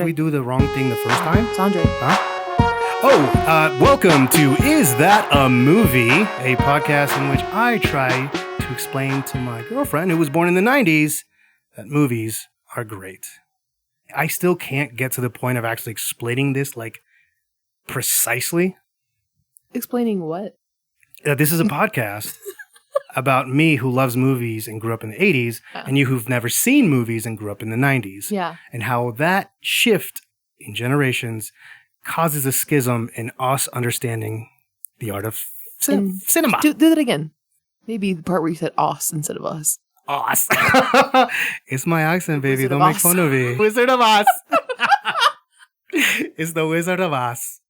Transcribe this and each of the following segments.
Did we do the wrong thing the first time? Xandre. Huh? Welcome to Is That a Movie? A podcast in which I try to explain to my girlfriend, who was born in the 90s, that movies are great. I still can't get to the point of actually explaining this, precisely. Explaining what? This is a podcast about me who loves movies and grew up in the 80s, and you who've never seen movies and grew up in the 90s. Yeah. And how that shift in generations causes a schism in us understanding the art of cinema. Do that again. Maybe the part where you said "os" instead of "us." Us. It's my accent, baby. Wizard Don't of make Oz. fun of me. Wizard of Oz. It's the Wizard of Oz.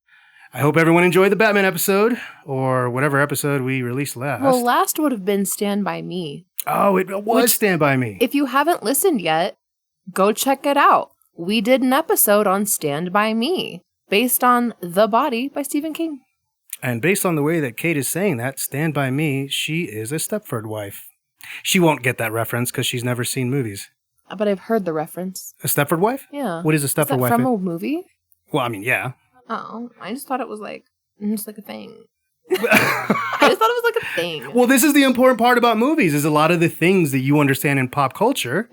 I hope everyone enjoyed the Batman episode, or whatever episode we released last. Well, last would have been "Stand By Me." Oh, it was Stand By Me. If you haven't listened yet, go check it out. We did an episode on "Stand By Me," based on The Body by Stephen King. And based on the way that Kate is saying that, Stand By Me, she is a Stepford wife. She won't get that reference because she's never seen movies. But I've heard the reference. A Stepford wife? Yeah. What is a Is Stepford that wife? from a movie? Well, I mean, yeah. Oh, I just thought it was just like a thing. I just thought it was like a thing. Well, this is the important part about movies, is a lot of the things that you understand in pop culture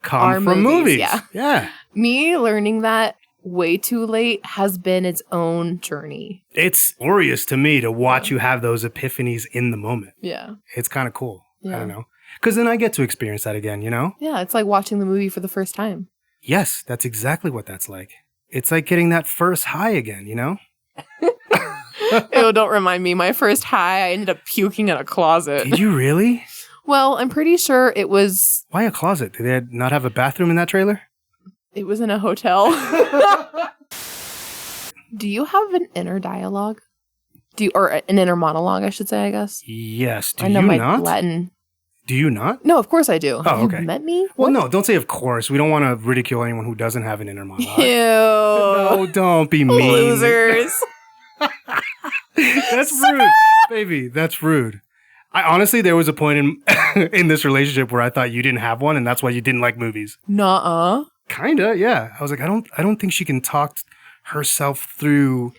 come from movies. Yeah. Me learning that way too late has been its own journey. It's glorious to me to watch you have those epiphanies in the moment. Yeah. It's kind of cool. Yeah. I don't know. Because then I get to experience that again, you know? Yeah, it's like watching the movie for the first time. Yes, that's exactly what that's like. It's like getting that first high again, you know? Ew, don't remind me. My first high, I ended up puking in a closet. Did you really? Well, I'm pretty sure it was... Why a closet? Did they not have a bathroom in that trailer? It was in a hotel. Do you have an inner dialogue? Or an inner monologue, I should say, I guess? Yes. Do I know you my not? Latin. Do you not? No, of course I do. Oh, okay. Have you met me? Well, no, don't say of course. We don't want to ridicule anyone who doesn't have an inner monologue. Ew. No, don't be mean. Losers. That's rude. Baby, that's rude. Honestly, there was a point in this relationship where I thought you didn't have one, and that's why you didn't like movies. Nuh-uh. Kinda, yeah. I was like, I don't think she can talk herself through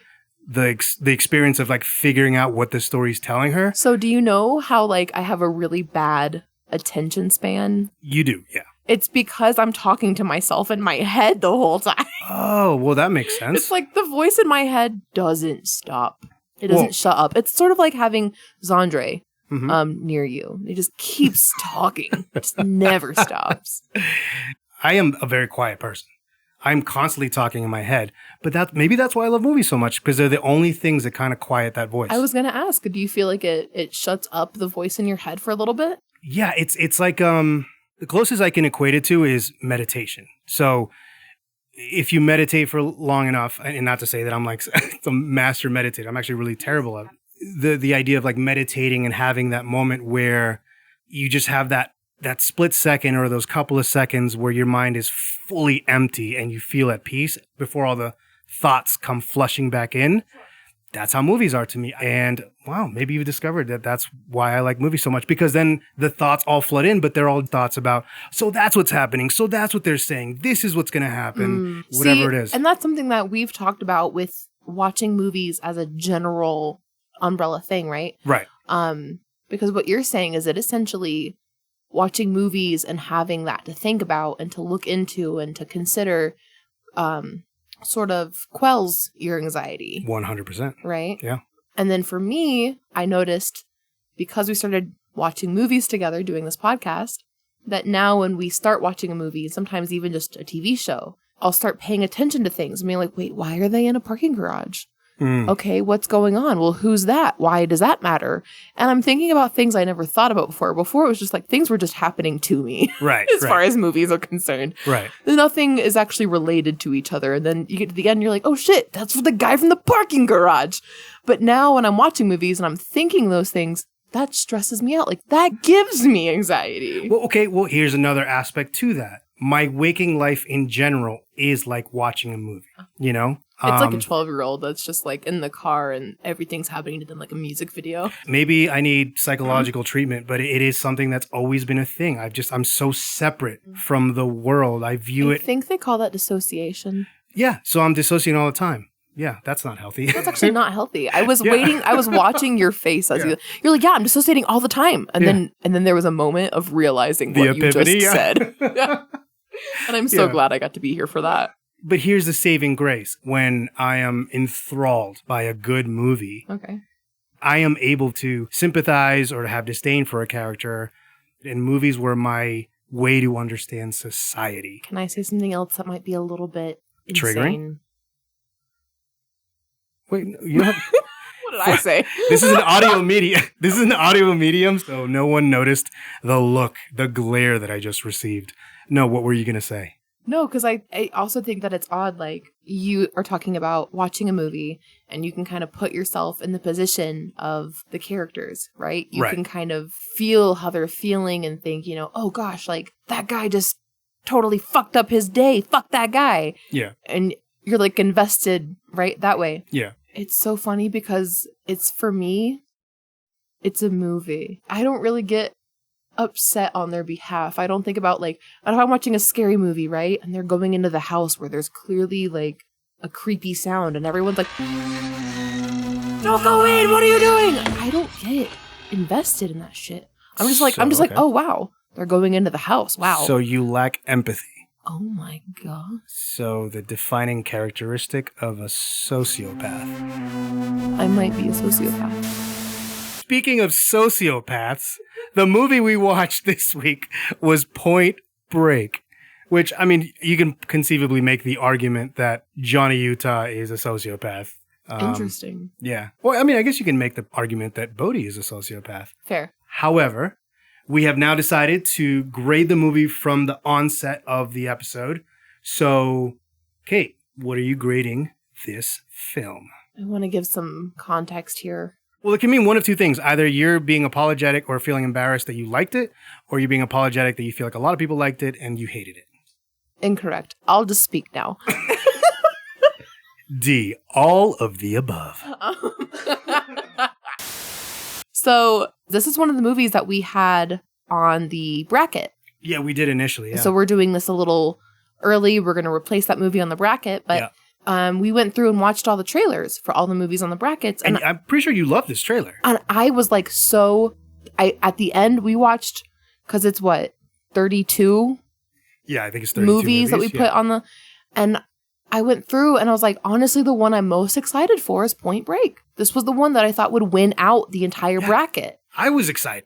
the experience of figuring out what the story's telling her. So do you know how I have a really bad attention span? You do, yeah. It's because I'm talking to myself in my head the whole time. Oh, well, that makes sense. It's like the voice in my head doesn't stop. It doesn't shut up. It's sort of like having Xandre near you. It just keeps talking. It just never stops. I am a very quiet person. I'm constantly talking in my head, but maybe that's why I love movies so much, because they're the only things that kind of quiet that voice. I was going to ask, do you feel like it shuts up the voice in your head for a little bit? Yeah, it's like the closest I can equate it to is meditation. So if you meditate for long enough, and not to say that I'm a master meditator, I'm actually really terrible at it. The idea of meditating and having that moment where you just have that split second or those couple of seconds where your mind is fully empty and you feel at peace before all the thoughts come flushing back in. That's how movies are to me. And wow, maybe you've discovered that that's why I like movies so much, because then the thoughts all flood in, but they're all thoughts about, so that's what's happening. So that's what they're saying. This is what's going to happen, whatever it is. And that's something that we've talked about with watching movies as a general umbrella thing, right? Right. Because what you're saying is that essentially watching movies and having that to think about and to look into and to consider sort of quells your anxiety. 100%. Right? Yeah. And then for me, I noticed, because we started watching movies together doing this podcast, that now when we start watching a movie, sometimes even just a TV show, I'll start paying attention to things and being like, wait, why are they in a parking garage? Okay, what's going on? Well, who's that? Why does that matter? And I'm thinking about things I never thought about before. Before, it was just things were just happening to me. Right. As far as movies are concerned. Right. Nothing is actually related to each other. And then you get to the end, and you're like, oh shit, that's the guy from the parking garage. But now when I'm watching movies and I'm thinking those things, that stresses me out. That gives me anxiety. Well, okay. Well, here's another aspect to that. My waking life in general is like watching a movie, you know? It's like a 12-year-old that's just like in the car and everything's happening to them like a music video. Maybe I need psychological treatment, but it is something that's always been a thing. I'm so separate from the world. I view it. I think they call that dissociation. Yeah. So I'm dissociating all the time. Yeah, that's not healthy. That's actually not healthy. I was watching your face as you're like, yeah, I'm dissociating all the time. And then there was a moment of realizing what you just said. And I'm so glad I got to be here for that. But here's the saving grace. When I am enthralled by a good movie, I am able to sympathize or to have disdain for a character. And movies were my way to understand society. Can I say something else that might be a little bit insane? Triggering? Wait, you don't have... What did I say? This is an audio medium. This is an audio medium, so no one noticed the glare that I just received. No, what were you going to say? No, because I also think that it's odd, like, you are talking about watching a movie, and you can kind of put yourself in the position of the characters, right? You can kind of feel how they're feeling and think, oh gosh, like, that guy just totally fucked up his day. Fuck that guy. Yeah. And you're, like, invested, right, that way. Yeah. It's so funny because for me, it's a movie. I don't really get upset on their behalf. I don't think about, like, if I'm watching a scary movie, right? And they're going into the house where there's clearly, like, a creepy sound and everyone's like, don't go in, what are you doing? I don't get invested in that shit. I'm just like, oh, wow. They're going into the house. Wow. So you lack empathy. Oh my God. So the defining characteristic of a sociopath. I might be a sociopath. Speaking of sociopaths, the movie we watched this week was Point Break, which, I mean, you can conceivably make the argument that Johnny Utah is a sociopath. Interesting. Yeah. Well, I mean, I guess you can make the argument that Bodhi is a sociopath. Fair. However, we have now decided to grade the movie from the onset of the episode. So, Kate, what are you grading this film? I want to give some context here. Well, it can mean one of two things. Either you're being apologetic or feeling embarrassed that you liked it, or you're being apologetic that you feel like a lot of people liked it and you hated it. Incorrect. I'll just speak now. D, all of the above. So this is one of the movies that we had on the bracket. Yeah, we did initially. Yeah. So we're doing this a little early. We're going to replace that movie on the bracket. But we went through and watched all the trailers for all the movies on the brackets. And I'm pretty sure you love this trailer. And I was like, at the end, we watched, because it's 32? Yeah, I think it's 32 movies that we put on the... And I went through and I was like, honestly, the one I'm most excited for is Point Break. This was the one that I thought would win out the entire bracket. I was excited.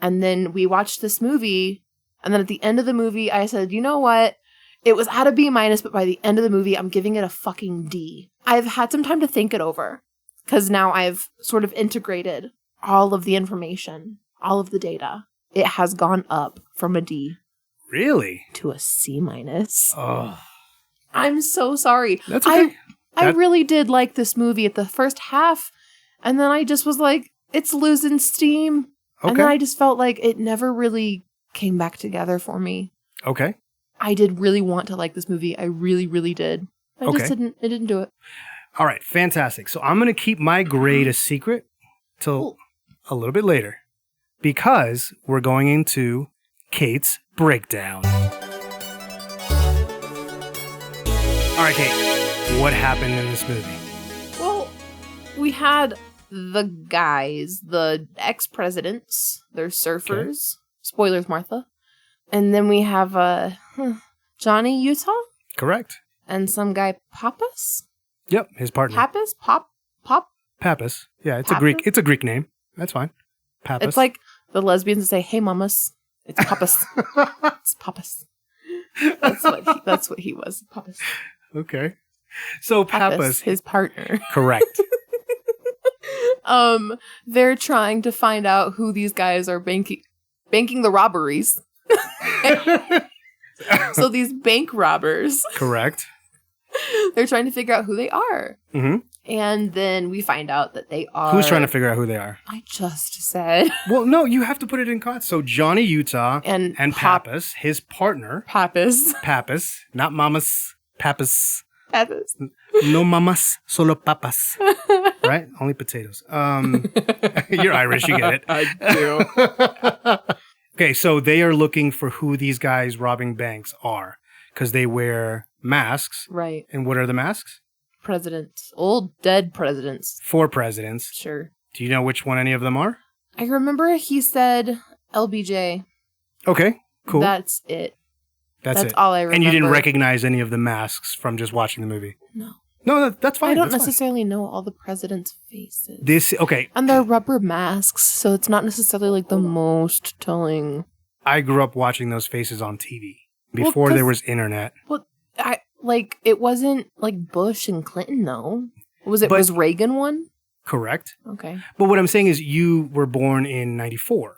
And then we watched this movie. And then at the end of the movie, I said, you know what? It was at a B-, but by the end of the movie, I'm giving it a fucking D. I've had some time to think it over. Because now I've sort of integrated all of the information, all of the data. It has gone up from a D. Really? To a C-. Oh. I'm so sorry. That's okay. I really did like this movie at the first half, and then I just was like, it's losing steam. Okay. And then I just felt like it never really came back together for me. Okay. I did really want to like this movie. I really, really did. It didn't do it. All right, fantastic. So I'm going to keep my grade a secret till a little bit later, because we're going into Kate's breakdown. All right, Kate, what happened in this movie? Well, we had the guys, the ex-presidents, they're surfers. Okay. Spoilers, Martha. And then we have Johnny Utah? Correct. And some guy, Pappas? Yep, his partner. Pappas? Pappas. Yeah, it's a Greek name. That's fine. Pappas. It's like the lesbians that say, hey, mamas. It's Pappas. It's Pappas. That's what he was. Pappas. Okay. So Pappas, his partner. Correct. They're trying to find out who these guys are banking the robberies. So these bank robbers. Correct. They're trying to figure out who they are. Mm-hmm. And then we find out that they are... Who's trying to figure out who they are? I just said. Well, no, you have to put it in context. So Johnny Utah and Pappas, his partner. Pappas. Not Mamas. Pappas. Papas. No mamas, solo papas. Right? Only potatoes. You're Irish, you get it. I do. Okay, so they are looking for who these guys robbing banks are because they wear masks. Right. And what are the masks? Presidents. Old dead presidents. 4 presidents. Sure. Do you know which one any of them are? I remember he said LBJ. Okay, cool. That's it. That's it. all I remember. And you didn't recognize any of the masks from just watching the movie? No. No, that's fine. I don't that's necessarily know all the presidents' faces. Okay. And they're rubber masks, so it's not necessarily like the most telling. I grew up watching those faces on TV before there was internet. Well, it wasn't like Bush and Clinton though. Was Reagan one? Correct. Okay. But what I'm saying is you were born in 94,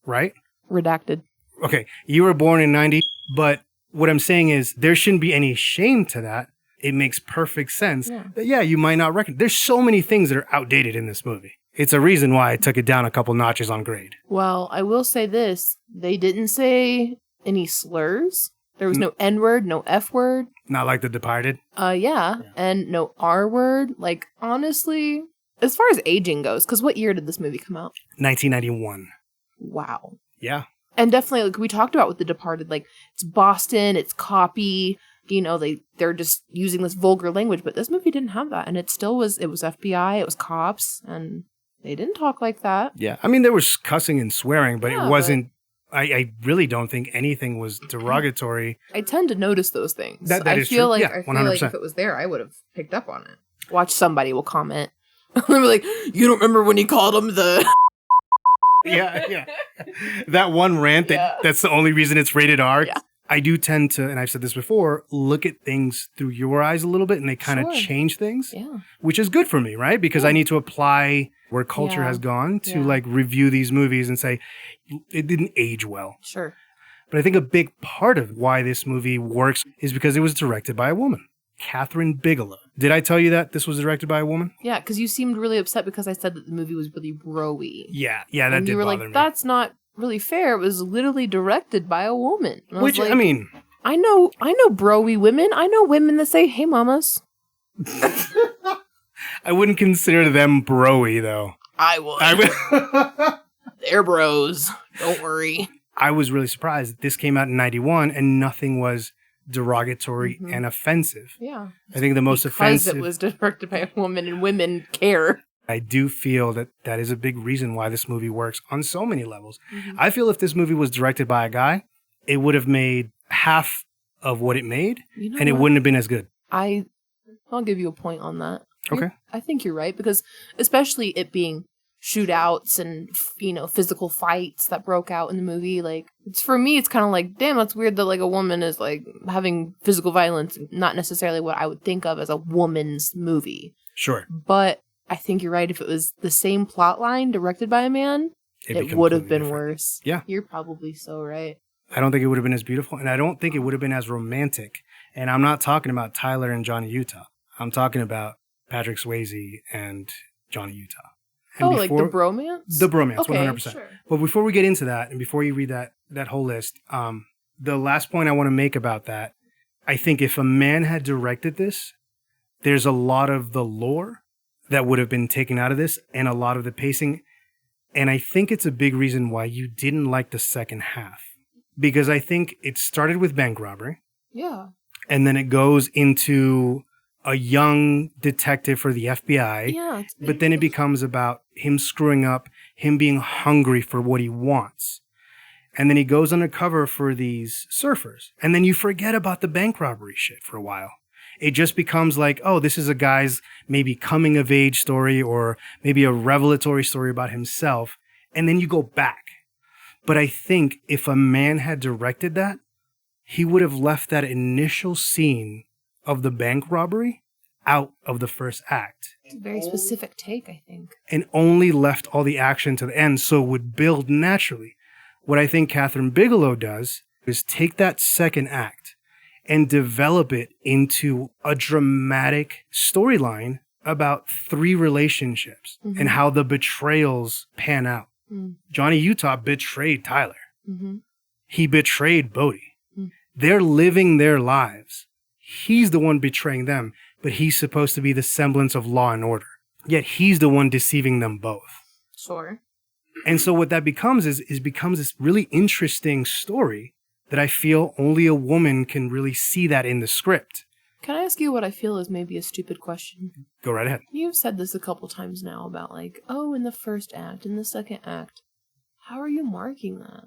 right? Redacted. Okay. You were born in 90, but what I'm saying is there shouldn't be any shame to that. It makes perfect sense. Yeah, you might not recognize. There's so many things that are outdated in this movie. It's a reason why I took it down a couple notches on grade. Well, I will say this. They didn't say any slurs. There was no N-word, no F-word. Not like The Departed? Yeah. And no R-word. Like, honestly, as far as aging goes, because what year did this movie come out? 1991. Wow. Yeah. And definitely, like we talked about with The Departed, like, it's Boston, it's copy, you know, they're just using this vulgar language, but this movie didn't have that. And it was FBI, it was cops, and they didn't talk like that. Yeah. I mean, there was cussing and swearing, but it wasn't, I really don't think anything was derogatory. I tend to notice those things. That I is feel true. like, Yeah, I feel 100%. like if it was there, I would have picked up on it. Watch somebody will comment. They'll be like, you don't remember when he called him the... Yeah. That one rant, that's the only reason it's rated R. Yeah. I do tend to, and I've said this before, look at things through your eyes a little bit, and they kind of change things, which is good for me, right? Because I need to apply where culture has gone to like review these movies and say, it didn't age well. Sure. But I think a big part of why this movie works is because it was directed by a woman, Kathryn Bigelow. Did I tell you that this was directed by a woman? Yeah, because you seemed really upset because I said that the movie was really bro-y. Yeah, that did you were bother like, me. that's not really fair. It was literally directed by a woman. And Which, like, I mean... I know bro-y women. I know women that say, hey, mamas. I wouldn't consider them bro-y, though. I would. They're bros. Don't worry. I was really surprised that this came out in 91 and nothing was derogatory and offensive. Yeah. I think the most offensive... Because it was directed by a woman and women care. I do feel that is a big reason why this movie works on so many levels. I feel if this movie was directed by a guy, it would have made half of what it made, and it wouldn't have been as good. I'll give you a point on that. Okay. I think you're right, because especially it being shootouts and, you know, physical fights that broke out in the movie, like, for me, it's kind of like, damn, that's weird that, like, a woman is, like, having physical violence, not necessarily what I would think of as a woman's movie. Sure. But I think you're right. If it was the same plot line directed by a man, it would have been worse. Yeah. You're probably so right. I don't think it would have been as beautiful, and I don't think it would have been as romantic. And I'm not talking about Tyler and Johnny Utah. I'm talking about Patrick Swayze and Johnny Utah. And like the bromance? The bromance, okay, 100%. Sure. But before we get into that, and before you read that whole list, the last point I want to make about that, I think if a man had directed this, there's a lot of the lore that would have been taken out of this, and a lot of the pacing. And I think it's a big reason why you didn't like the second half. Because I think it started with bank robbery. Yeah. And then it goes into a young detective for the FBI. Yeah. But then it becomes about him screwing up, him being hungry for what he wants. And then he goes undercover for these surfers. And then you forget about the bank robbery shit for a while. It just becomes like, oh, this is a guy's maybe coming of age story or maybe a revelatory story about himself. And then you go back. But I think if a man had directed that, he would have left that initial scene of the bank robbery out of the first act. It's a very specific take, I think. And only left all the action to the end so it would build naturally. What I think Kathryn Bigelow does is take that second act and develop it into a dramatic storyline about 3 relationships and how the betrayals pan out. Johnny Utah betrayed Tyler. He betrayed Bodie. They're living their lives. he's the one betraying them, but he's supposed to be the semblance of law and order. Yet he's the one deceiving them both. Sure. And so what that becomes is becomes this really interesting story that I feel only a woman can really see that in the script. Can I ask you what I feel is maybe a stupid question? Go right ahead. You've said this a couple times now about like, oh, in the first act, in the second act. How are you marking that?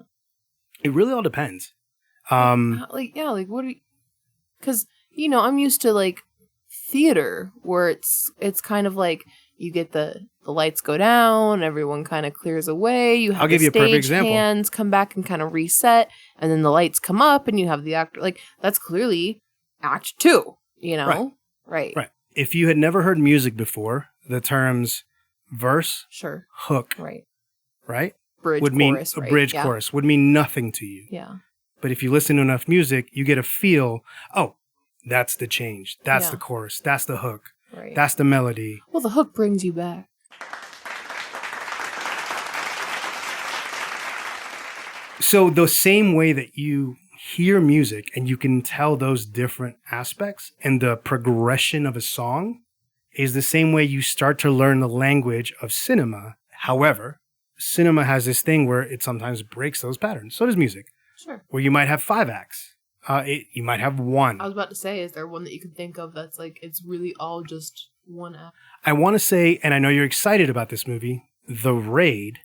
It really all depends. What are you... Because, I'm used to like theater where it's kind of like you get the lights go down, everyone kind of clears away, you have I'll give you a perfect example. Hands come back and kind of reset, and then the lights come up and you have the actor. Like, that's clearly act 2, Right. If you had never heard music before, the terms verse, sure, hook, right, bridge, would chorus, mean a bridge chorus would mean nothing to you. Yeah. But if you listen to enough music, you get a feel, oh, that's the change. That's the chorus. That's the hook. Right. That's the melody. Well, the hook brings you back. So the same way that you hear music and you can tell those different aspects and the progression of a song is the same way you start to learn the language of cinema. However, cinema has this thing where it sometimes breaks those patterns. So does music. Sure. Where you might have 5 acts. You might have 1. I was about to say, is there one that you can think of that's like, it's really all just 1 act? I want to say, and I know you're excited about this movie, The Raid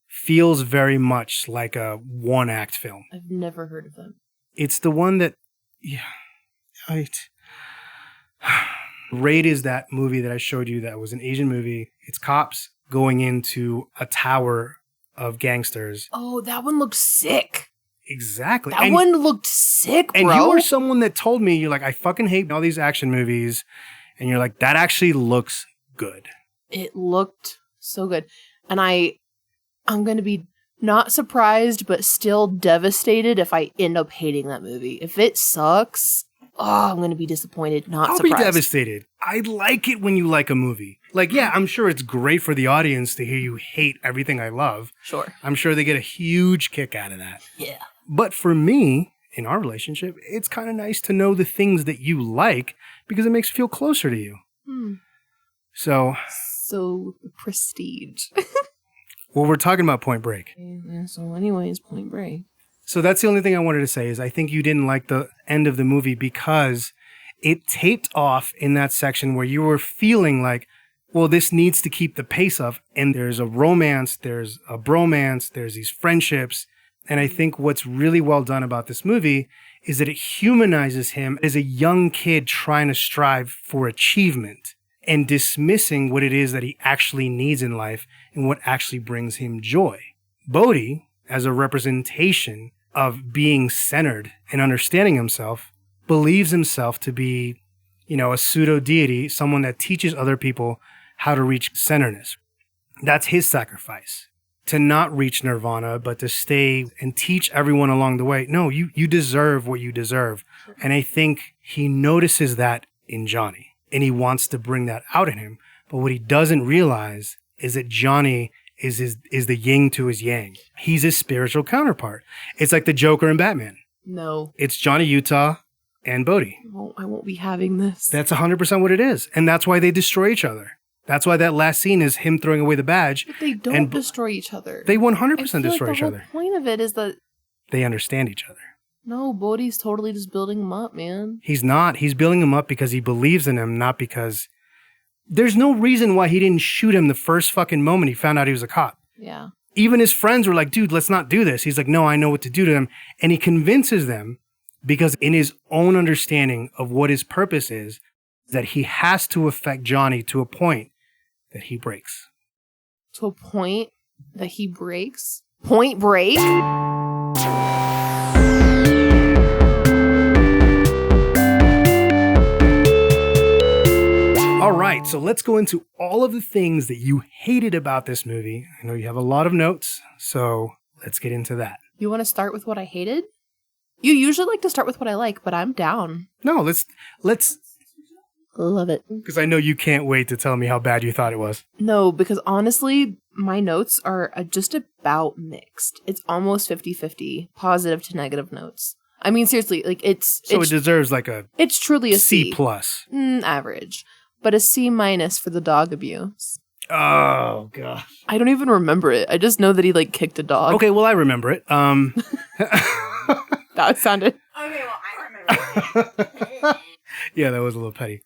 feels very much like a 1-act film. I've never heard of them. It's the one that, Raid is that movie that I showed you that was an Asian movie. It's cops going into a tower of gangsters. Oh, that one looked sick. Exactly. That one looked sick, bro. And you were someone that told me, you're like, I fucking hate all these action movies. And you're like, that actually looks good. It looked so good. And I'm going to be not surprised, but still devastated if I end up hating that movie. If it sucks, I'm going to be disappointed, not surprised. I'll be devastated. I like it when you like a movie. Like, yeah, I'm sure it's great for the audience to hear you hate everything I love. Sure. I'm sure they get a huge kick out of that. Yeah. But for me, in our relationship, it's kind of nice to know the things that you like because it makes you feel closer to you. So prestige. Well, we're talking about Point Break. So anyways, Point Break. So that's the only thing I wanted to say is I think you didn't like the end of the movie because it taped off in that section where you were feeling like, well, this needs to keep the pace up. And there's a romance, there's a bromance, there's these friendships. And I think what's really well done about this movie is that it humanizes him as a young kid trying to strive for achievement and dismissing what it is that he actually needs in life and what actually brings him joy. Bodhi, as a representation of being centered and understanding himself, believes himself to be, a pseudo-deity, someone that teaches other people how to reach centeredness. That's his sacrifice. To not reach nirvana, but to stay and teach everyone along the way. No, you deserve what you deserve. And I think he notices that in Johnny. And he wants to bring that out in him. But what he doesn't realize is that Johnny is the yin to his yang. He's his spiritual counterpart. It's like the Joker and Batman. No. It's Johnny Utah and Bodhi. I won't be having this. That's 100% what it is. And that's why they destroy each other. That's why that last scene is him throwing away the badge. But they don't destroy each other. They 100% destroy each other. The whole point of it is that they understand each other. No, Bodhi's totally just building him up, man. He's not. He's building him up because he believes in him, not because... There's no reason why he didn't shoot him the first fucking moment he found out he was a cop. Yeah. Even his friends were like, dude, let's not do this. He's like, no, I know what to do to them. And he convinces them because in his own understanding of what his purpose is, that he has to affect Johnny to a point that he breaks. To a point that he breaks? Point Break? All right, so let's go into all of the things that you hated about this movie. I know you have a lot of notes, so let's get into that. You want to start with what I hated? You usually like to start with what I like, but I'm down. No, let's love it. Because I know you can't wait to tell me how bad you thought it was. No, because honestly, my notes are just about mixed. It's almost 50-50, positive to negative notes. I mean, seriously, like it deserves like it's truly a C plus. Average, but a C minus for the dog abuse. Oh gosh. I don't even remember it. I just know that he like kicked a dog. Okay, well I remember it. That sounded. Okay, well I remember it. Yeah, that was a little petty.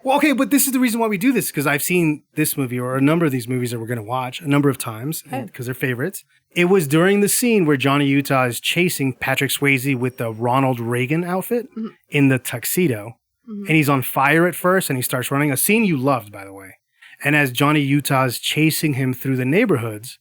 Well, okay, but this is the reason why we do this, because I've seen this movie or a number of these movies that we're going to watch a number of times because they're favorites. It was during the scene where Johnny Utah is chasing Patrick Swayze with the Ronald Reagan outfit in the tuxedo. And he's on fire at first and he starts running. A scene you loved, by the way. And as Johnny Utah is chasing him through the neighborhoods,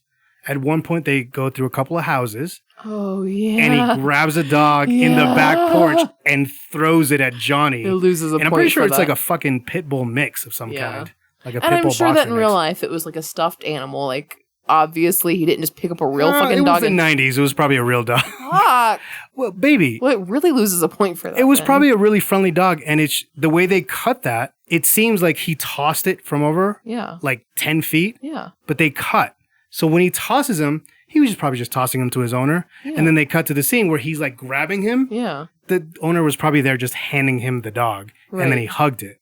at one point they go through a couple of houses. Oh, yeah. And he grabs a dog in the back porch and throws it at Johnny. It loses a point. And I'm pretty sure for it's that. like a fucking pit bull mix of some kind. Like a pit and I'm bull sure that in boxer real mix. life it was like a stuffed animal. Like, obviously he didn't just pick up a real fucking it dog. was the 90s. It was probably a real dog. Fuck. Well, baby. Well, it really loses a point for that. It was then. probably a really friendly dog. And it's the way they cut that, it seems like he tossed it from over like 10 feet. Yeah. But they cut. So when he tosses him, he was probably just tossing him to his owner. Yeah. And then they cut to the scene where he's like grabbing him. Yeah. The owner was probably there just handing him the dog. Right. And then he hugged it.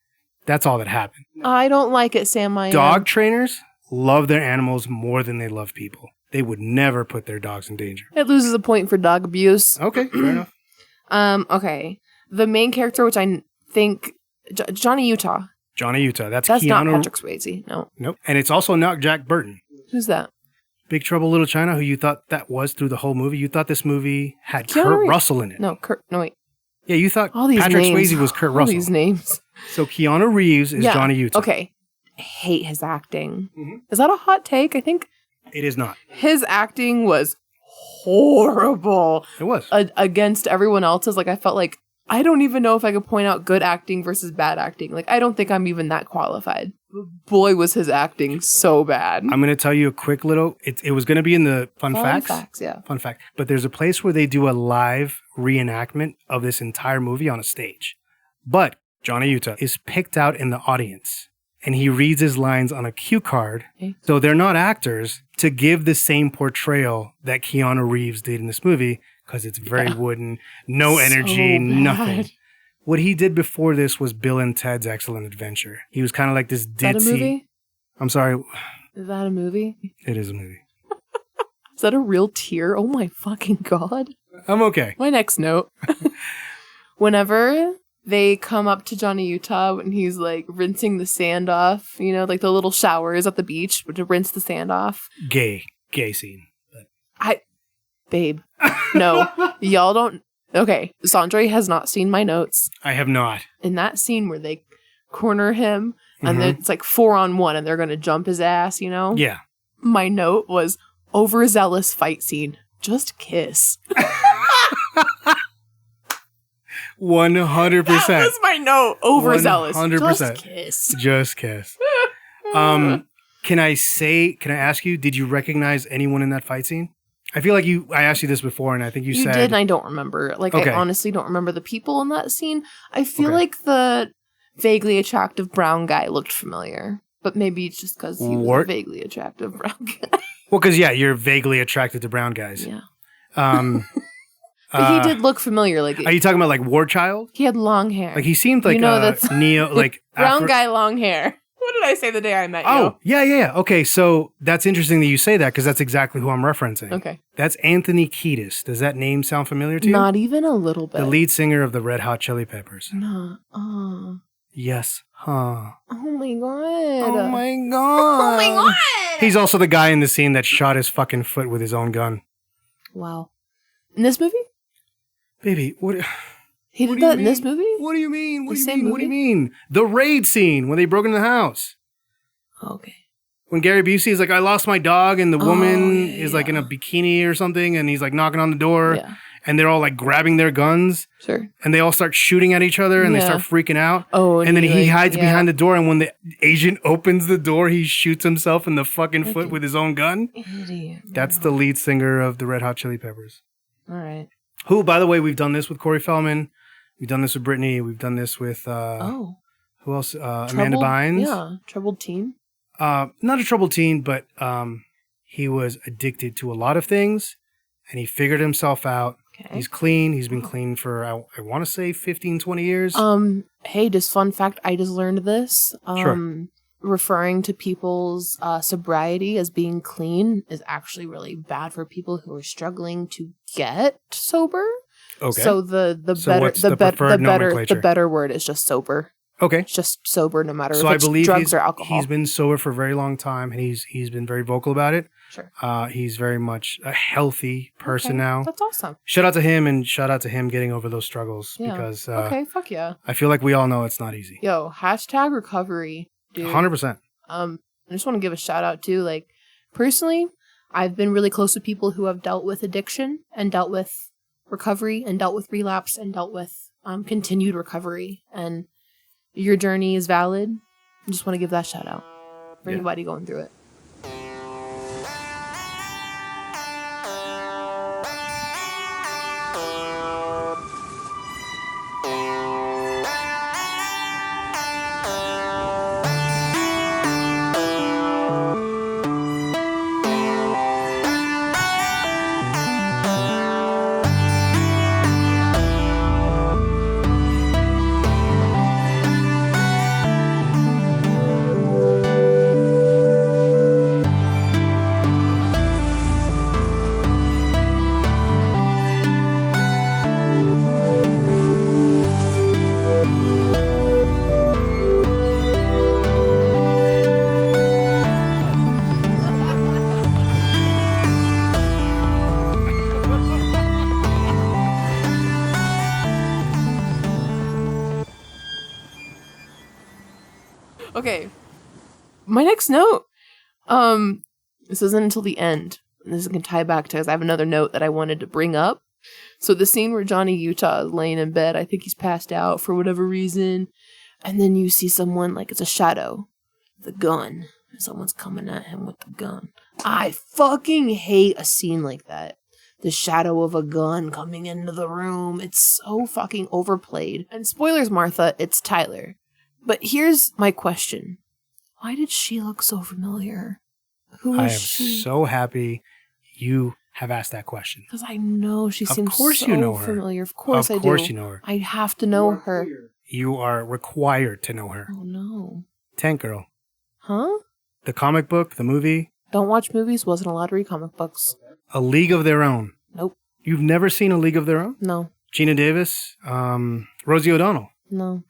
That's all that happened. I don't like it, Sam. Dog trainers love their animals more than they love people. They would never put their dogs in danger. It loses a point for dog abuse. Okay, fair enough. Okay. The main character, which I think Johnny Utah. Johnny Utah. That's Not Keanu. Patrick Swayze. No. Nope. And it's also not Jack Burton. Who's that? Big Trouble Little China, who you thought that was through the whole movie. You thought this movie had Keanu Kurt Reeves. Russell in it. No, wait. Yeah, you thought All these Patrick names. Swayze was Kurt All Russell. these names. So Keanu Reeves is Johnny Utah. Okay. I hate his acting. Mm-hmm. Is that a hot take? I think It is not. his acting was horrible. It was. Against everyone else's. Like, I felt like I don't even know if I could point out good acting versus bad acting. Like, I don't think I'm even that qualified. Boy, was his acting so bad. I'm going to tell you a quick little, it was going to be in the fun facts. Yeah. Fun fact. But there's a place where they do a live reenactment of this entire movie on a stage. But Johnny Utah is picked out in the audience and he reads his lines on a cue card. Okay. So they're not actors to give the same portrayal that Keanu Reeves did in this movie because it's very wooden, no energy, nothing. What he did before this was Bill and Ted's Excellent Adventure. He was kind of like this ditzy. Is that a movie? I'm sorry. Is that a movie? It is a movie. Is that a real tear? Oh my fucking God. I'm okay. My next note. Whenever they come up to Johnny Utah when he's like rinsing the sand off, you know, like the little showers at the beach to rinse the sand off. Gay scene. Babe. No, y'all don't. Okay, Xandre has not seen my notes. I have not. In that scene where they corner him and it's like 4-on-1 and they're going to jump his ass, you know? Yeah. My note was overzealous fight scene. Just kiss. 100%. That was my note. Overzealous. 100%. Just kiss. Just kiss. Can I ask you, did you recognize anyone in that fight scene? I feel like I asked you this before and I think you said. You did and I don't remember. Like, Okay. I honestly don't remember the people in that scene. I feel like the vaguely attractive brown guy looked familiar. But maybe it's just because he was a vaguely attractive brown guy. Well, because, you're vaguely attracted to brown guys. Yeah. But he did look familiar. Like, are you talking about like War Child? He had long hair. Like he seemed like that's neo, like brown guy, long hair. What did I say the day I met you? Oh, yeah. Okay, so that's interesting that you say that because that's exactly who I'm referencing. Okay. That's Anthony Kiedis. Does that name sound familiar to you? Not even a little bit. The lead singer of the Red Hot Chili Peppers. No. Yes. Huh. Oh my God. Oh my God. Oh my God. He's also the guy in the scene that shot his fucking foot with his own gun. Wow. In this movie? Baby, what? He did that in this movie? What do you mean? What The do you same mean? What do you movie? mean? The raid scene when they broke into the house. Okay. When Gary Busey is like, I lost my dog, and the woman is like in a bikini or something, and he's like knocking on the door, and they're all like grabbing their guns, and they all start shooting at each other, and they start freaking out. Oh, and then he hides behind the door, and when the agent opens the door, he shoots himself in the fucking foot with his own gun. Idiot. That's the lead singer of the Red Hot Chili Peppers. All right. Who, by the way, we've done this with Corey Feldman. We've done this with Brittany. We've done this with, who else? Amanda Bynes. Yeah. Troubled teen. Not a troubled teen, but he was addicted to a lot of things, and he figured himself out. Okay. He's clean. He's been clean for, I want to say 15, 20 years. Hey, just fun fact, I just learned this. Sure. Referring to people's sobriety as being clean is actually really bad for people who are struggling to get sober. Okay. So the better word is just sober. Okay. It's just sober, no matter So if I it's believe drugs or alcohol. he's been sober for a very long time, and he's been very vocal about it. Sure. He's very much a healthy person now. That's awesome. Shout out to him, and shout out to him getting over those struggles, because okay, fuck yeah. I feel like we all know it's not easy. Yo, hashtag recovery, dude. 100%. I just want to give a shout out too. Like, personally, I've been really close to people who have dealt with addiction and dealt with recovery and dealt with relapse and dealt with continued recovery. And your journey is valid. I just want to give that shout out for anybody going through it. Okay. My next note. This isn't until the end. This can tie back to, because I have another note that I wanted to bring up. So the scene where Johnny Utah is laying in bed, I think he's passed out for whatever reason. And then you see someone, like it's a shadow, the gun. Someone's coming at him with the gun. I fucking hate a scene like that. The shadow of a gun coming into the room. It's so fucking overplayed. And spoilers, Martha, it's Tyler. But here's my question. Why did she look so familiar? Who is she? I am so happy you have asked that question. Because I know she seems so you know her. familiar. Of course I do. Of course you know her. I have to know her. You are required to know her. Oh, no. Tank Girl. Huh? The comic book, the movie. Don't watch movies, wasn't allowed to read comic books. A League of Their Own. Nope. You've never seen A League of Their Own? No. Gina Davis, Rosie O'Donnell. No.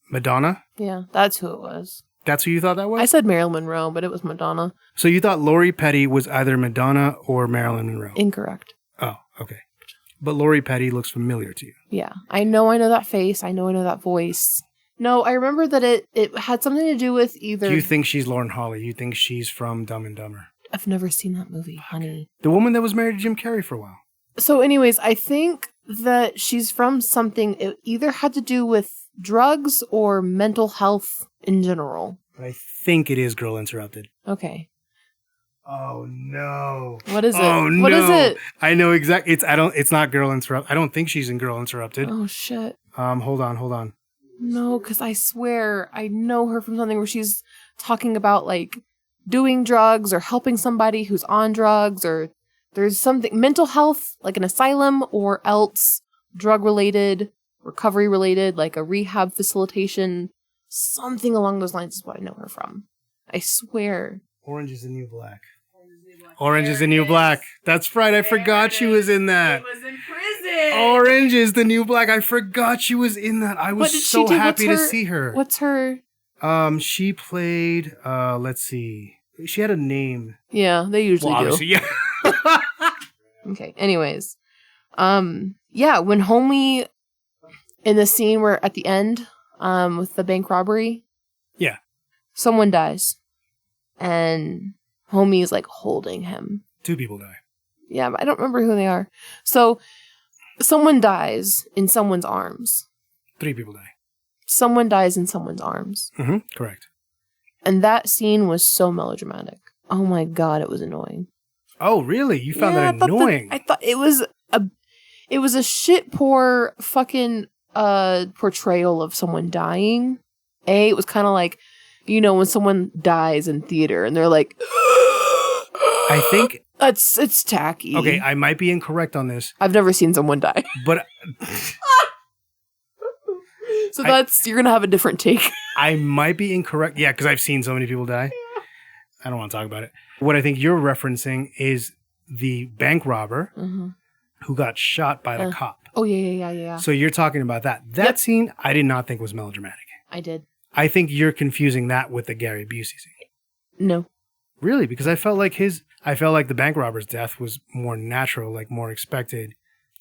Madonna. Yeah, that's who it was. That's who you thought that was? I said Marilyn Monroe, but it was Madonna. So you thought Lori Petty was either Madonna or Marilyn Monroe? Incorrect. Oh, okay. But Lori Petty looks familiar to you. Yeah. I know that face. I know that voice. No, I remember that it had something to do with either... Do you think she's Lauren Holly? You think she's from Dumb and Dumber? I've never seen that movie, honey. The woman that was married to Jim Carrey for a while. So anyways, I think that she's from something... It either had to do with drugs or mental health in general. But I think it is Girl Interrupted. Okay. Oh no! What is it? Oh no! What is it? I know exactly. It's not Girl Interrupted. I don't think she's in Girl Interrupted. Oh shit! Hold on. No, because I swear I know her from something where she's talking about like doing drugs or helping somebody who's on drugs, or there's something mental health, like an asylum, or else drug related, recovery related, like a rehab facilitation, something along those lines is what I know her from. I swear. Orange is the New Black. Orange is the New Black. That's right. I forgot she was in that. She was in prison. Orange is the New Black. I forgot she was in that. I was so happy to see her. What's her? She played. Let's see. She had a name. Yeah, they usually do. Yeah. Okay. Anyways, yeah, when homie in the scene where at the end, with the bank robbery. Yeah. Someone dies. And homie is like holding him. 2 people die. Yeah, but I don't remember who they are. So someone dies in someone's arms. 3 people die. Someone dies in someone's arms. Mm-hmm. Correct. And that scene was so melodramatic. Oh my god, it was annoying. Oh, really? You found that annoying? I thought it was a shit poor fucking portrayal of someone dying. It was kind of like, you know, when someone dies in theater and they're like, I think It's tacky. Okay, I might be incorrect on this, I've never seen someone die. but So you're going to have a different take. I might be incorrect. Yeah, because I've seen so many people die. I don't want to talk about it. What I think you're referencing is the bank robber who got shot by the cop. Oh, yeah. So you're talking about that. That scene, I did not think was melodramatic. I did. I think you're confusing that with the Gary Busey scene. No. Really? Because I felt like the bank robber's death was more natural, like more expected.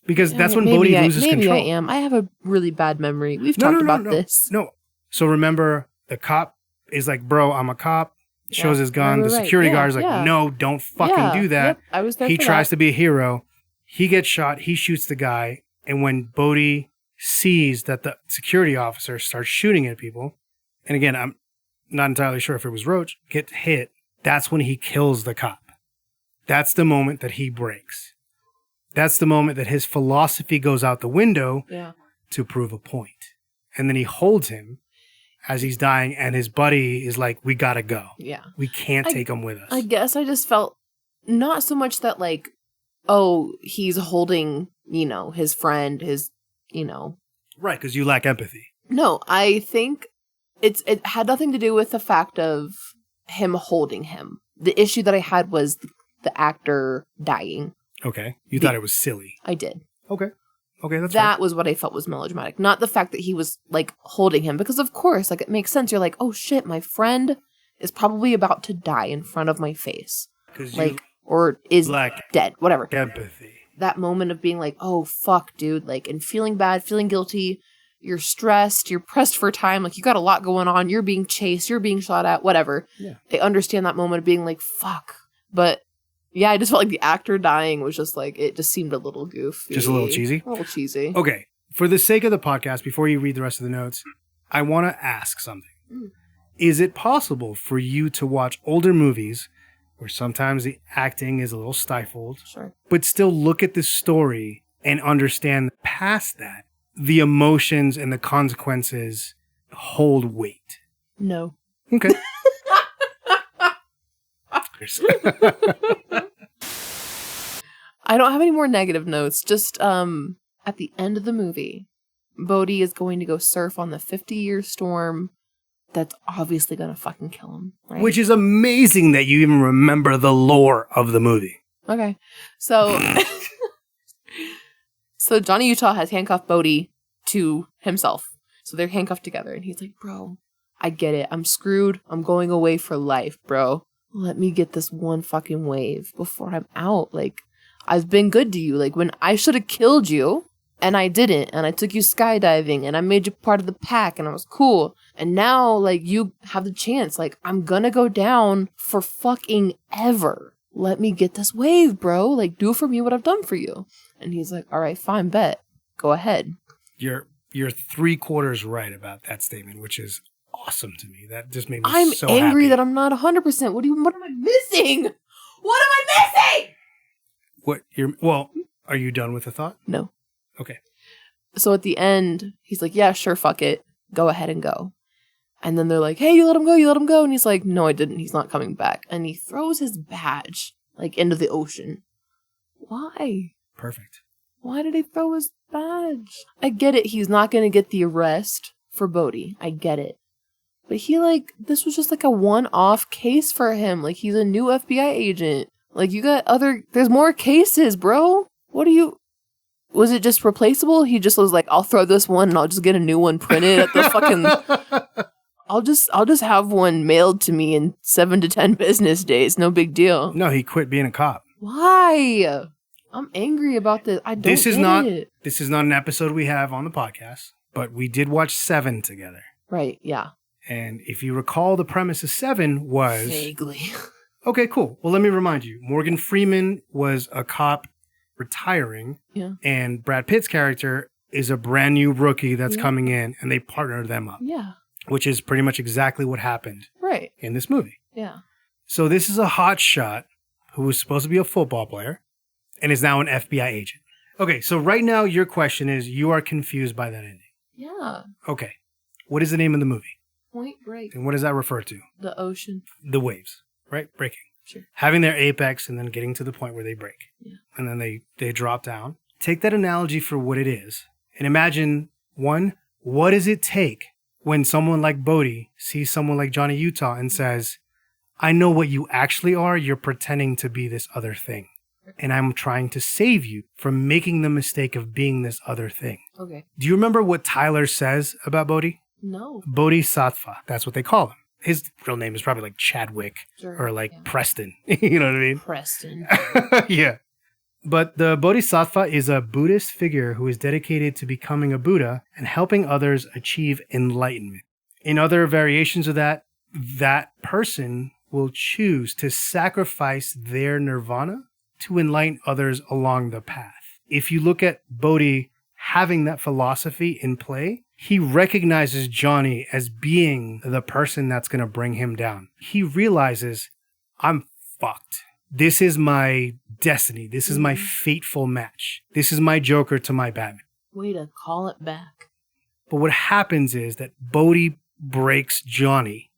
Because that's when Bodhi loses control. Maybe I am. I have a really bad memory. We've talked about this. No. So remember, the cop is like, bro, I'm a cop. Shows his gun. The security guard is like, no, don't fucking do that. Yep, I was there. He tries to be a hero. He gets shot. He shoots the guy. And when Bodhi sees that the security officer starts shooting at people, and again, I'm not entirely sure if it was Roach, gets hit, that's when he kills the cop. That's the moment that he breaks. That's the moment that his philosophy goes out the window to prove a point. And then he holds him as he's dying, and his buddy is like, we gotta go. Yeah. We can't take him with us. I guess I just felt not so much that like, oh, he's holding, his friend, Right, because you lack empathy. No, I think it had nothing to do with the fact of him holding him. The issue that I had was the actor dying. Okay. You thought it was silly. I did. Okay, that's that was what I felt was melodramatic. Not the fact that he was, like, holding him. Because, of course, like, it makes sense. You're like, oh, shit, my friend is probably about to die in front of my face. Like, or is dead. Whatever. Empathy. That moment of being like, oh, fuck, dude. Like, and feeling bad, feeling guilty. You're stressed. You're pressed for time. Like, you got a lot going on. You're being chased. You're being shot at. Whatever. Yeah. I understand that moment of being like, fuck. But... yeah, I just felt like the actor dying was just like, it just seemed a little goofy. Just a little cheesy? A little cheesy. Okay. For the sake of the podcast, before you read the rest of the notes, I want to ask something. Is it possible for you to watch older movies where sometimes the acting is a little stifled, but still look at the story and understand past that, the emotions and the consequences hold weight? No. Okay. I don't have any more negative notes. Just at the end of the movie, Bodhi is going to go surf on the 50-year storm that's obviously going to fucking kill him. Right? Which is amazing that you even remember the lore of the movie. Okay. So, so Johnny Utah has handcuffed Bodhi to himself. So they're handcuffed together. And he's like, bro, I get it. I'm screwed. I'm going away for life, bro. Let me get this one fucking wave before I'm out. Like, I've been good to you. Like, when I should have killed you, and I didn't, and I took you skydiving, and I made you part of the pack, and I was cool. And now, like, you have the chance. Like, I'm gonna go down for fucking ever. Let me get this wave, bro. Like, do for me what I've done for you. And he's like, all right, fine, bet. Go ahead. You're 3/4 right about that statement, which is awesome to me. That just made me so happy. I'm angry that I'm not 100%. What am I missing? What am I missing? Are you done with the thought? No. Okay. So at the end, he's like, yeah, sure, fuck it. Go ahead and go. And then they're like, hey, you let him go. And he's like, no, I didn't. He's not coming back. And he throws his badge, like, into the ocean. Why? Perfect. Why did he throw his badge? I get it. He's not going to get the arrest for Bodhi. I get it. But this was just like a one-off case for him. Like, he's a new FBI agent. Like, there's more cases, bro. Was it just replaceable? He just was like, I'll throw this one and I'll just get a new one printed at the fucking... I'll just have one mailed to me in 7 to 10 business days. No big deal. No, he quit being a cop. Why? I'm angry about this. This is not an episode we have on the podcast, but we did watch 7 together. Right, yeah. And if you recall, the premise of 7 was... vaguely. Okay, cool. Well, let me remind you. Morgan Freeman was a cop retiring. Yeah. And Brad Pitt's character is a brand new rookie that's coming in, and they partner them up. Yeah. Which is pretty much exactly what happened. Right. In this movie. Yeah. So this is a hot shot who was supposed to be a football player and is now an FBI agent. Okay, so right now your question is, you are confused by that ending. Yeah. Okay. What is the name of the movie? Point Break. And what does that refer to? The ocean. The waves, right? Breaking. Sure. Having their apex and then getting to the point where they break. Yeah. And then they drop down. Take that analogy for what it is and imagine, one, what does it take when someone like Bodhi sees someone like Johnny Utah and says, I know what you actually are. You're pretending to be this other thing. And I'm trying to save you from making the mistake of being this other thing. Okay. Do you remember what Tyler says about Bodhi? No. Bodhisattva. That's what they call him. His real name is probably like Chadwick or like Preston. You know what I mean? Preston. Yeah. But the Bodhisattva is a Buddhist figure who is dedicated to becoming a Buddha and helping others achieve enlightenment. In other variations of that person will choose to sacrifice their nirvana to enlighten others along the path. If you look at Bodhi having that philosophy in play, he recognizes Johnny as being the person that's going to bring him down. He realizes, I'm fucked. This is my destiny. This is my fateful match. This is my Joker to my Batman. Way to call it back. But what happens is that Bodhi breaks Johnny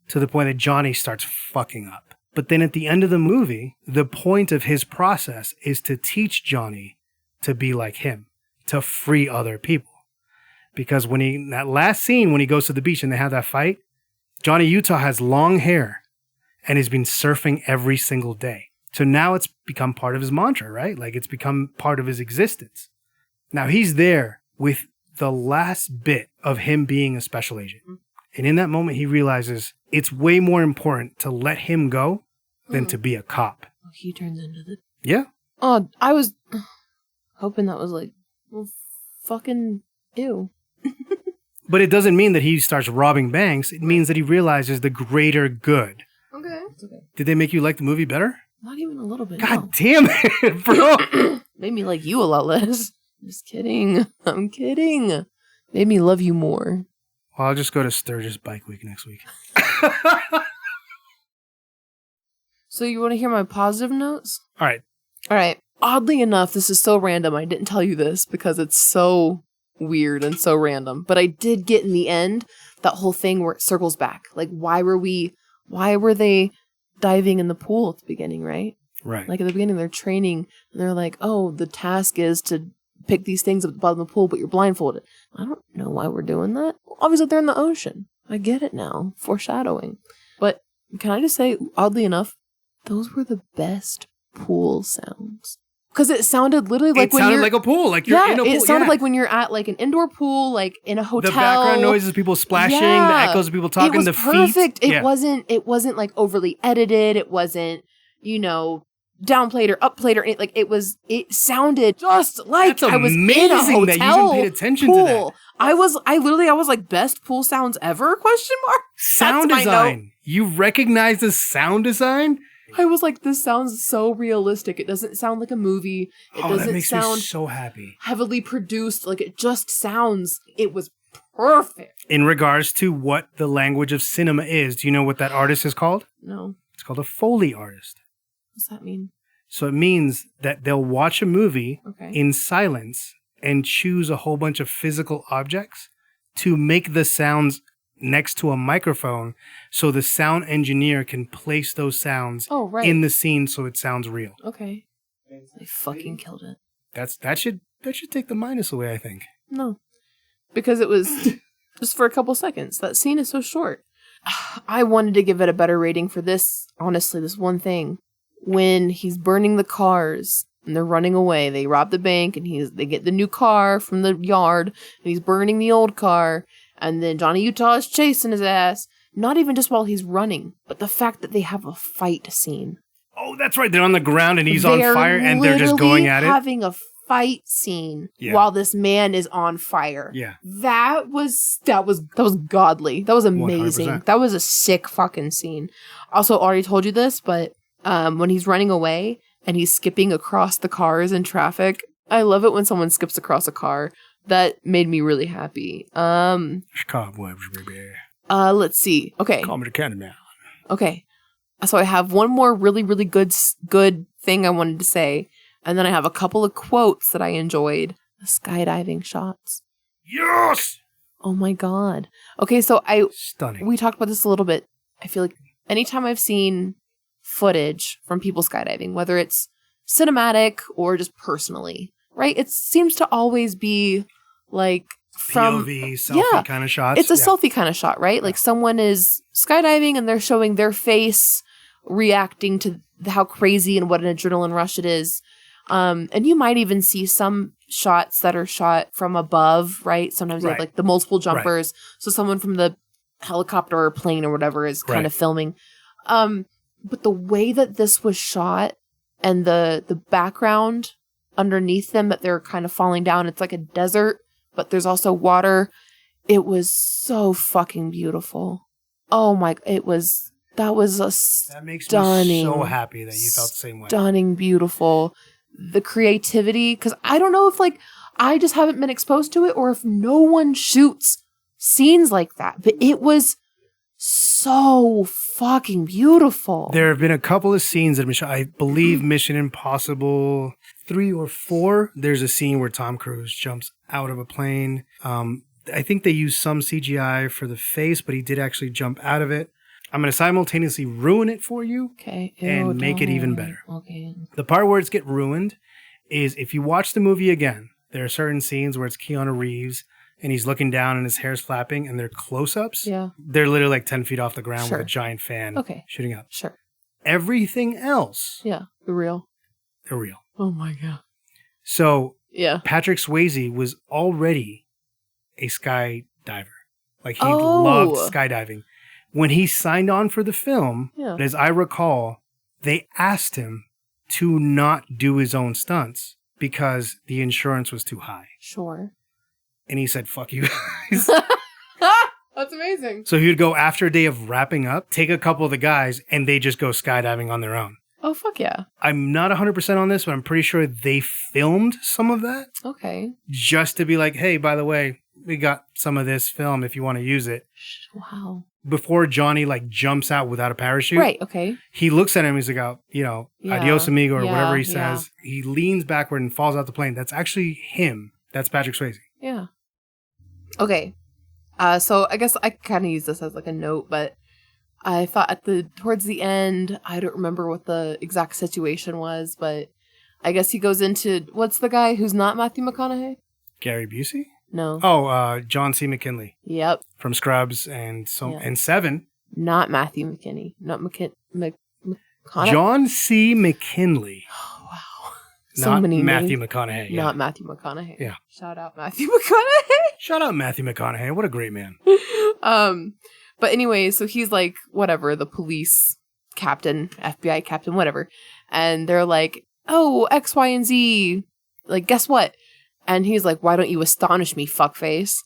to the point that Johnny starts fucking up. But then at the end of the movie, the point of his process is to teach Johnny to be like him, to free other people. Because that last scene, when he goes to the beach and they have that fight, Johnny Utah has long hair and has been surfing every single day. So now it's become part of his mantra, right? Like it's become part of his existence. Now he's there with the last bit of him being a special agent. And in that moment, he realizes it's way more important to let him go than to be a cop. He turns into the... Yeah. Oh, I was hoping that was like, well, fucking ew. But it doesn't mean that he starts robbing banks. It means that he realizes the greater good. Okay. It's okay. Did they make you like the movie better? Not even a little bit. God damn it, bro. Made me like you a lot less. Just kidding. I'm kidding. Made me love you more. Well, I'll just go to Sturgis Bike Week next week. So you want to hear my positive notes? All right. Oddly enough, this is so random. I didn't tell you this because it's so weird and so random. But I did get in the end that whole thing where it circles back. Like, why were they diving in the pool at the beginning, right? Right. Like at the beginning, they're training and they're like, oh, the task is to pick these things up at the bottom of the pool, but you're blindfolded. I don't know why we're doing that. Obviously, they're in the ocean. I get it now. Foreshadowing. But can I just say, oddly enough, those were the best pool sounds. Because it sounded literally like when you're... like a pool. Like you're in a pool. It sounded like when you're at like an indoor pool, like in a hotel. The background noises, people splashing, the echoes of people talking, it was the perfect. feet. It wasn't like overly edited. It wasn't, downplayed or upplayed or anything. Like it sounded just like I was in a hotel that you even paid attention pool. to that. I was like, best pool sounds ever? ? Sound design. You recognize the sound design? I was like, this sounds so realistic. It doesn't sound like a movie. It doesn't that makes sound me so happy. Heavily produced. Like it just sounds, it was perfect. In regards to what the language of cinema is, do you know what that artist is called? No. It's called a Foley artist. What's that mean? So it means that they'll watch a movie in silence and choose a whole bunch of physical objects to make the sounds next to a microphone so the sound engineer can place those sounds in the scene so it sounds real. Okay. They fucking killed it. That should take the minus away, I think. No. Because it was just for a couple seconds. That scene is so short. I wanted to give it a better rating for this, honestly, this one thing. When he's burning the cars and they're running away, they rob the bank and they get the new car from the yard and he's burning the old car. And then Johnny Utah is chasing his ass. Not even just while he's running, but the fact that they have a fight scene. Oh, that's right. They're on the ground and he's on fire and they're just going at it. Having a fight scene while this man is on fire. Yeah. That was godly. That was amazing. 100%. That was a sick fucking scene. Also, already told you this, but when he's running away and he's skipping across the cars in traffic, I love it when someone skips across a car. That made me really happy. Cobwebs, baby. Let's see. Okay. Call me the Candyman. Okay. So I have one more really, really good thing I wanted to say. And then I have a couple of quotes that I enjoyed. The skydiving shots. Yes! Oh my God. Okay, so Stunning. we talked about this a little bit. I feel like anytime I've seen footage from people skydiving, whether it's cinematic or just personally, right? It seems to always be like from POV, selfie kind of shots. It's a selfie kind of shot, right? Like someone is skydiving and they're showing their face reacting to how crazy and what an adrenaline rush it is. And you might even see some shots that are shot from above, right? Sometimes you have like the multiple jumpers. So someone from the helicopter or plane or whatever is kind of filming. But the way that this was shot and the background underneath them that they're kind of falling down, it's like a desert, but there's also water. It was so fucking beautiful. Oh my, that was that makes me so happy that you felt the same way. Stunning, beautiful. The creativity, because I don't know if like I just haven't been exposed to it or if no one shoots scenes like that, but it was so fucking beautiful. There have been a couple of scenes that have been shot. I believe Mission Impossible 3 or 4, there's a scene where Tom Cruise jumps out of a plane. I think they used some CGI for the face, but he did actually jump out of it. I'm going to simultaneously ruin it for you and make it even better. Okay. The part where it's get ruined is if you watch the movie again, there are certain scenes where it's Keanu Reeves and he's looking down and his hair's flapping and they're close-ups. Yeah. They're literally like 10 feet off the ground with a giant fan shooting up. Sure. Everything else. Yeah. They're real. They're real. Oh my God. So Patrick Swayze was already a skydiver. Like he loved skydiving. When he signed on for the film, as I recall, they asked him to not do his own stunts because the insurance was too high. Sure. And he said, fuck you guys. That's amazing. So he would go after a day of wrapping up, take a couple of the guys, and they just go skydiving on their own. Oh, fuck yeah. I'm not 100% on this, but I'm pretty sure they filmed some of that. Okay. Just to be like, hey, by the way, we got some of this film if you want to use it. Wow. Before Johnny like jumps out without a parachute. Right, okay. He looks at him, he's like, oh, adios amigo, or whatever he says. He leans backward and falls out the plane. That's actually him. That's Patrick Swayze. Yeah. Okay. So I guess I kind of use this as like a note, but I thought towards the end, I don't remember what the exact situation was, but I guess he goes into, what's the guy who's not Matthew McConaughey? Gary Busey? No. Oh, John C. McKinley. Yep. From Scrubs and Seven. Not Matthew McKinney. Not McConaughey. John C. McKinley. Oh, wow. Not Matthew McConaughey. Yeah. Not Matthew McConaughey. Yeah. Shout out Matthew McConaughey. Shout out Matthew McConaughey. What a great man. But anyway, so he's like, whatever, the police captain, FBI captain, whatever. And they're like, oh, X, Y, and Z. Like, guess what? And he's like, why don't you astonish me, fuckface?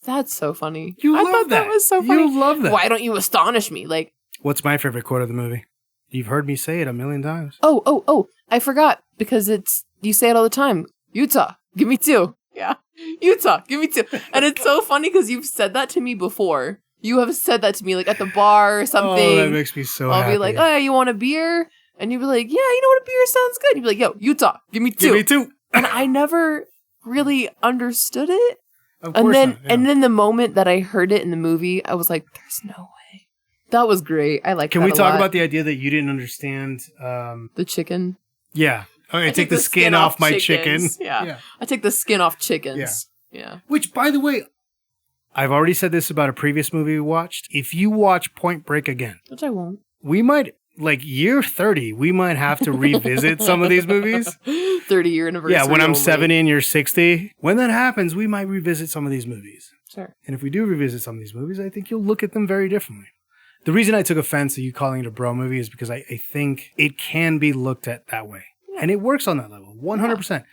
That's so funny. I thought that was so funny. You love that. Why don't you astonish me? Like, what's my favorite quote of the movie? You've heard me say it a million times. Oh, I forgot because you say it all the time. Utah, give me 2. Yeah. Utah, give me 2. And it's so funny because you've said that to me before. You have said that to me like at the bar or something. Oh, that makes me so happy. I'll be like, oh, you want a beer? And you'd be like, yeah, you know what, a beer sounds good. You'd be like, yo, Utah, give me 2. Give me 2. And I never really understood it. Of course not, yeah. And then the moment that I heard it in the movie, I was like, there's no way. That was great. I like that. Can we talk about the idea that you didn't understand the chicken? Yeah. Okay, I take the skin off my chicken. Yeah. I take the skin off chickens. Yeah. Which, by the way, I've already said this about a previous movie we watched. If you watch Point Break again, which I won't, we might, like year 30, we might have to revisit some of these movies. 30-year anniversary. Yeah, when I'm only. 70 and you're 60. When that happens, we might revisit some of these movies. Sure. And if we do revisit some of these movies, I think you'll look at them very differently. The reason I took offense to you calling it a bro movie is because I think it can be looked at that way. Yeah. And it works on that level, 100%. Yeah.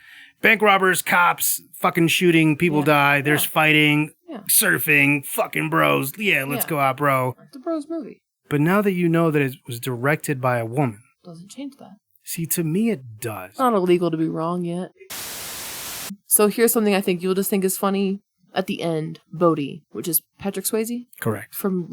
Bank robbers, cops, fucking shooting, people die, there's fighting, surfing, fucking bros. Yeah, let's go out, bro. It's a bros movie. But now that you know that it was directed by a woman. Doesn't change that. See, to me it does. It's not illegal to be wrong yet. So here's something I think you'll just think is funny. At the end, Bodhi, which is Patrick Swayze. Correct. From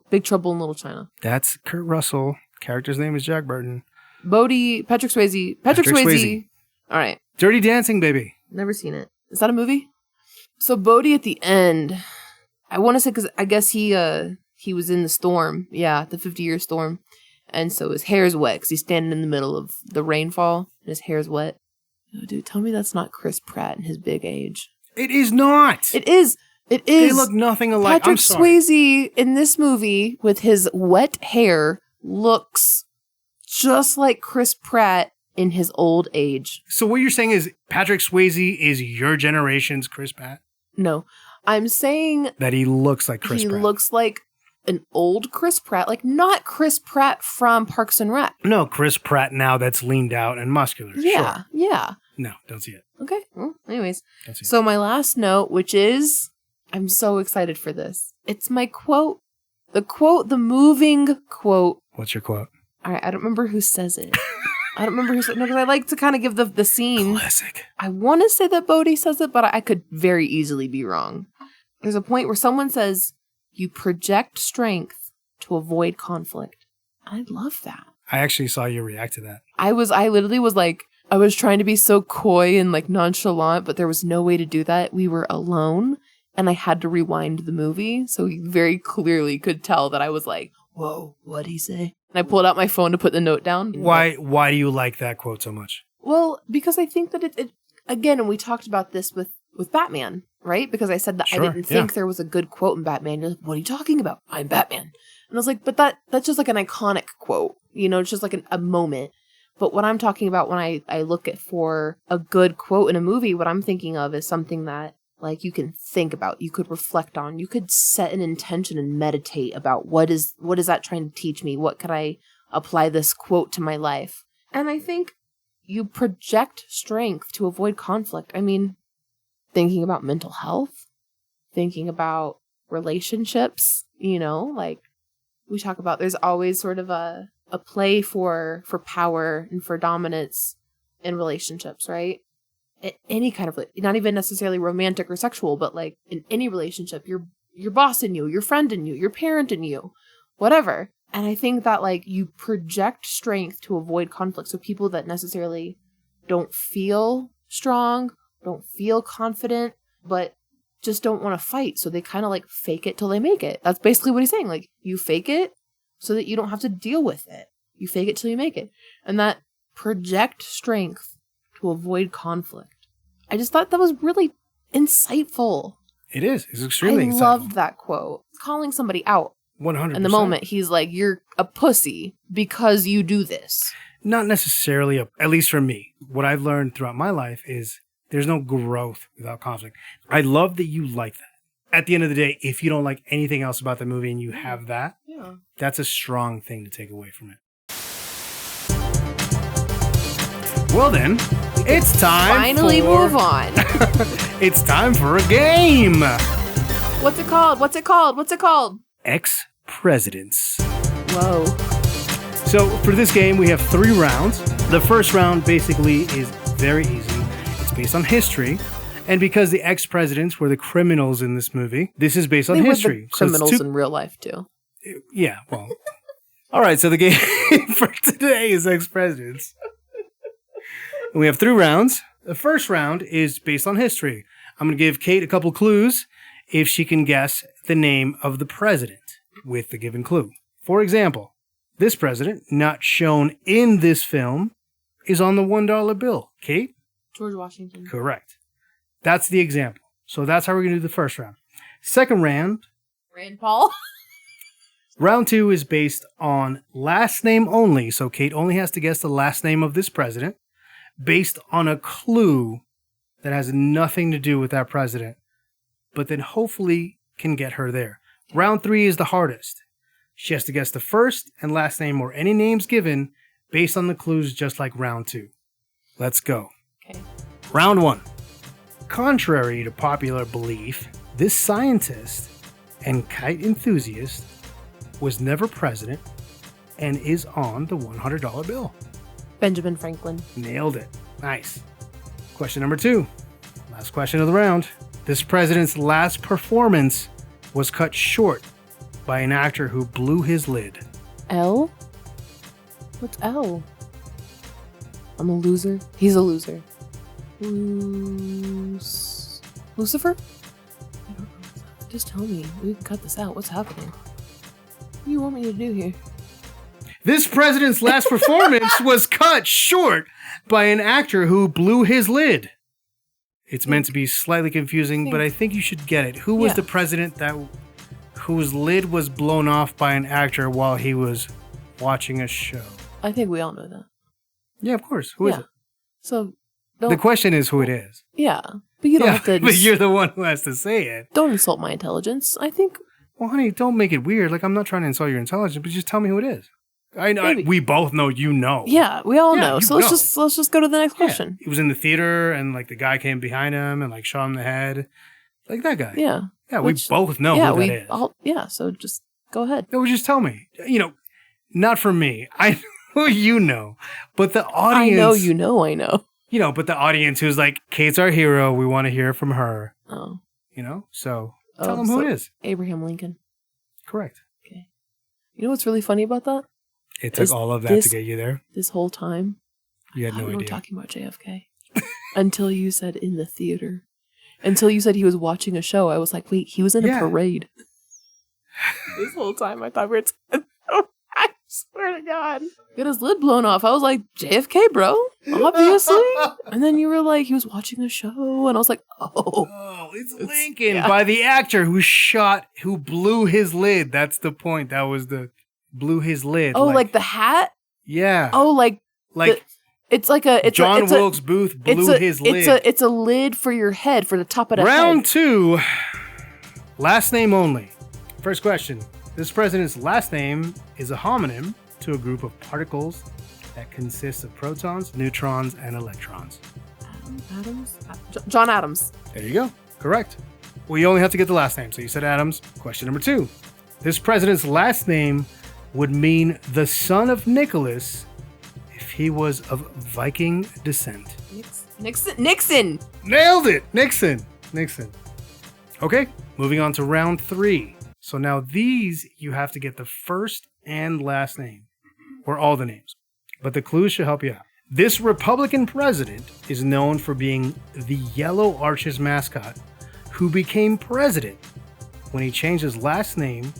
Big Trouble in Little China. That's Kurt Russell. Character's name is Jack Burton. Bodhi, Patrick Swayze. Patrick Swayze. All right. Dirty Dancing, baby. Never seen it. Is that a movie? So Bodhi at the end, I want to say because I guess he was in the storm. Yeah, the 50-year storm. And so his hair's wet because he's standing in the middle of the rainfall and his hair's wet. Oh, dude, tell me that's not Chris Pratt in his big age. It is not. It is. It They is. look nothing alike. Patrick I'm sorry. Swayze in this movie with his wet hair looks just like Chris Pratt in his old age. So what you're saying is Patrick Swayze is your generation's Chris Pratt? No, I'm saying That he looks like Chris he Pratt. looks like an old Chris Pratt, like not Chris Pratt from Parks and Rec. No, Chris Pratt now that's leaned out and muscular. Yeah, Sure. yeah. No, don't see it. Okay. Well, anyways, Don't see it. so my last note, which is, I'm so excited for this. It's my quote. The moving quote. What's your quote? All right, I don't remember who says it. I don't remember who said it. No, because I like to kind of give the scene. Classic. I want to say that Bodhi says it, but I could very easily be wrong. There's a point where someone says, you project strength to avoid conflict. I love that. I actually saw you react to that. I literally was like, I was trying to be so coy and like nonchalant, but there was no way to do that. We were alone and I had to rewind the movie. So you very clearly could tell that I was like, whoa, what'd he say? And I pulled out my phone to put the note down. Why do you like that quote so much? Well, because I think that it again, and we talked about this with Batman, right? Because I said that Sure, I didn't think there was a good quote in Batman. You're like, what are you talking about? I'm Batman. And I was like, but that's just like an iconic quote. You know, it's just like a moment. But what I'm talking about when I look at for a good quote in a movie, what I'm thinking of is something that like you can think about, you could reflect on, you could set an intention and meditate about what is that trying to teach me? What could I apply this quote to my life? And I think you project strength to avoid conflict. I mean, thinking about mental health, thinking about relationships, you know, like we talk about, there's always sort of a play for power and for dominance in relationships, right? Any kind of, not even necessarily romantic or sexual, but like in any relationship, your boss in you, your friend in you, your parent in you, whatever. And I think that like you project strength to avoid conflict. So people that necessarily don't feel strong, don't feel confident, but just don't want to fight. So they kind of like fake it till they make it. That's basically what he's saying. Like you fake it so that you don't have to deal with it. You fake it till you make it. And that project strength to avoid conflict. I just thought that was really insightful. It is. It's extremely insightful. I loved that quote. Calling somebody out 100%. in the moment. He's like, you're a pussy because you do this. Not necessarily, at least for me. What I've learned throughout my life is there's no growth without conflict. I love that you like that. At the end of the day, if you don't like anything else about the movie and you have that, that's a strong thing to take away from it. Well then, it's time Finally move on. It's time for a game. What's it called? What's it called? What's it called? Ex-Presidents. Whoa. So for this game, we have 3 rounds. The first round basically is very easy. It's based on history. And because the ex-presidents were the criminals in this movie, this is based on history. Were the criminals in real life too. Yeah, well. All right, so the game for today is ex-presidents. And we have 3 rounds. The first round is based on history. I'm going to give Kate a couple clues if she can guess the name of the president with the given clue. For example, this president, not shown in this film, is on the $1 bill. Kate? George Washington. Correct. That's the example. So that's how we're going to do the first round. Second round. Rand Paul. Round 2 is based on last name only. So Kate only has to guess the last name of this president based on a clue that has nothing to do with that president, but then hopefully can get her there. Round 3 is the hardest. She has to guess the first and last name or any names given based on the clues, just like round 2. Let's go. Okay. Round 1. Contrary to popular belief, this scientist and kite enthusiast was never president and is on the $100 bill. Benjamin Franklin. Nailed it. Nice. Question number 2. Last question of the round. This president's last performance was cut short by an actor who blew his lid. L? What's L? I'm a loser. He's a loser. Lucifer? I don't know. Just tell me. We can cut this out. What's happening? What do you want me to do here? This president's last performance was cut short by an actor who blew his lid. It's meant to be slightly confusing, but I think you should get it. Who was the president whose lid was blown off by an actor while he was watching a show? I think we all know that. Yeah, of course. Who is it? So the question is who it is. Yeah, but you don't have to. But you're the one who has to say it. Don't insult my intelligence. I think. Well, honey, don't make it weird. Like, I'm not trying to insult your intelligence, but just tell me who it is. I know we both know you know. Yeah, we all know. So let's just go to the next question. He was in the theater, and like the guy came behind him and like shot him in the head, like that guy. Yeah. Yeah, we both know who that is. So just go ahead. No, just tell me. Not for me. I know you know, but the audience. I know. But the audience who's like, Kate's our hero. We want to hear from her. Oh. So tell them who it is. Abraham Lincoln. Correct. Okay. You know what's really funny about that? It took all of that to get you there. This whole time, you had no idea. We were talking about JFK until you said in the theater. Until you said he was watching a show, I was like, wait, he was in a parade. This whole time, I thought we were. I swear to God, got his lid blown off. I was like, JFK, bro, obviously. And then you were like, he was watching a show, and I was like, oh, it's Lincoln by the actor who blew his lid. That's the point. That was blew his lid. Oh, like the hat? Yeah. Oh, it's like a John Wilkes Booth blew his lid. It's a lid for your head, for the top of the head. Round 2, last name only. First question. This president's last name is a homonym to a group of particles that consists of protons, neutrons, and electrons. Adams? John Adams. There you go. Correct. Well, you only have to get the last name. So you said Adams. Question number 2. This president's last name would mean the son of Nicholas if he was of Viking descent. Nixon! Nailed it! Nixon. Okay, moving on to round 3. So now these, you have to get the first and last name, or all the names. But the clues should help you out. This Republican president is known for being the Yellow Arches mascot who became president when he changed his last name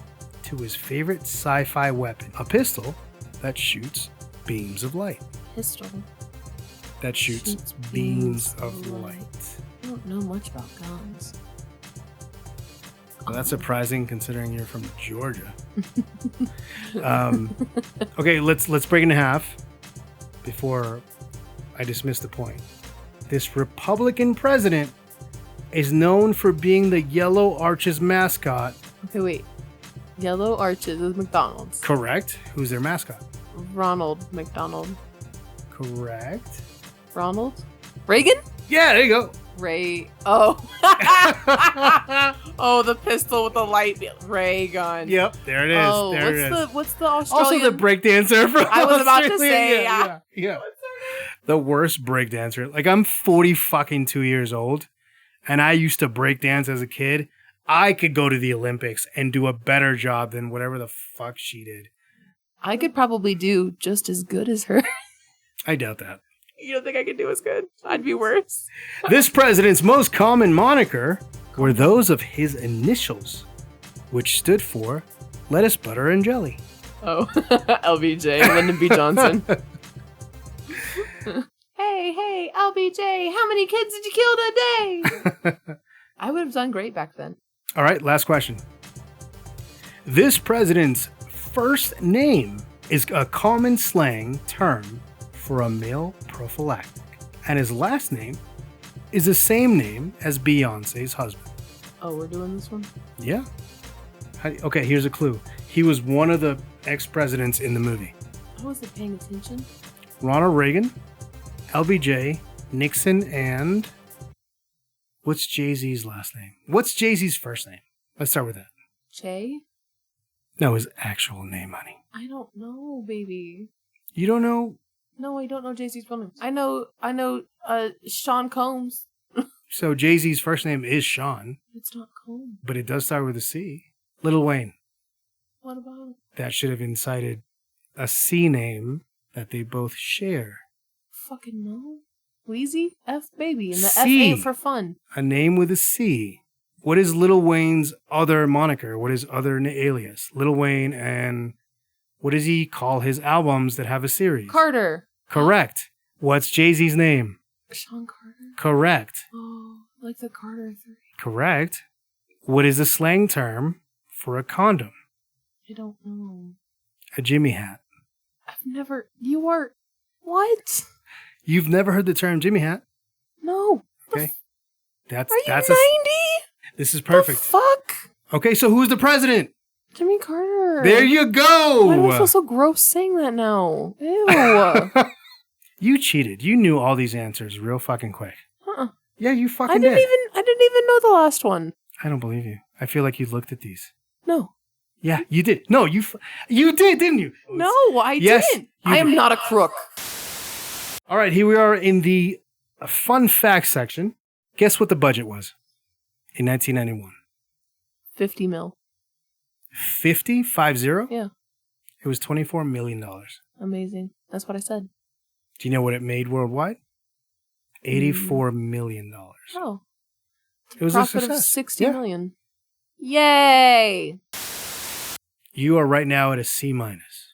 to his favorite sci-fi weapon, a pistol that shoots beams of light. Pistol? That shoots beams of light. I don't know much about guns. Well, that's surprising considering you're from Georgia. Okay, let's break it in half before I dismiss the point. This Republican president is known for being the Yellow Arches mascot. Okay, wait. Yellow Arches is McDonald's. Correct. Who's their mascot? Ronald McDonald. Correct. Ronald? Reagan? Yeah, there you go. Ray. Oh. Oh, the pistol with the light. Ray gun. Yep, there it is. Oh, what's the Australian? Also the breakdancer from I was about to Australia. say, yeah. The worst breakdancer. Like, I'm 42 years old, and I used to breakdance as a kid. I could go to the Olympics and do a better job than whatever the fuck she did. I could probably do just as good as her. I doubt that. You don't think I could do as good? I'd be worse. This president's most common moniker were those of his initials, which stood for lettuce, butter, and jelly. Oh, LBJ, Lyndon B. Johnson. Hey, LBJ, how many kids did you kill today? I would have done great back then. All right, last question. This president's first name is a common slang term for a male prophylactic, and his last name is the same name as Beyonce's husband. Oh, we're doing this one? Yeah. Okay, here's a clue. He was one of the ex-presidents in the movie. I wasn't paying attention. Ronald Reagan, LBJ, Nixon, and... what's Jay-Z's last name? What's Jay-Z's first name? Let's start with that. Che? No, his actual name, honey. I don't know, baby. You don't know? No, I don't know Jay-Z's real name. I know Sean Combs. So Jay-Z's first name is Sean. It's not Combs. But it does start with a C. Lil Wayne. What about it? That should have incited a C name that they both share. Fucking no. Wheezy? F baby. And the C. F ain't for fun. A name with a C. What is Lil Wayne's other moniker? What is other alias? Lil Wayne and What does he call his albums that have a series? Carter. Correct. What's Jay-Z's name? Sean Carter. Correct. Oh, like the Carter 3. Correct. What is the slang term for a condom? I don't know. A Jimmy hat. I've never. You are. What? You've never heard the term Jimmy hat? No. Okay. That's Are you that's 90? This is perfect. The fuck? Okay, so who's the president? Jimmy Carter. There you go. Why do I feel so gross saying that now? Ew. You cheated. You knew all these answers real fucking quick. Huh. Yeah, you fucking I didn't did. even know the last one. I don't believe you. I feel like you looked at these. No. Yeah, you did. No, you did, didn't you? No, I Yes, didn't. you I am did. not a crook. All right, here we are in the fun facts section. Guess what the budget was in 1991? 50 mil. 50? 50? Yeah. It was $24 million. Amazing. That's what I said. Do you know what it made worldwide? $84 million. Oh. It was Profit a success. of 60 Yeah. million. Yay! You are right now at a C minus.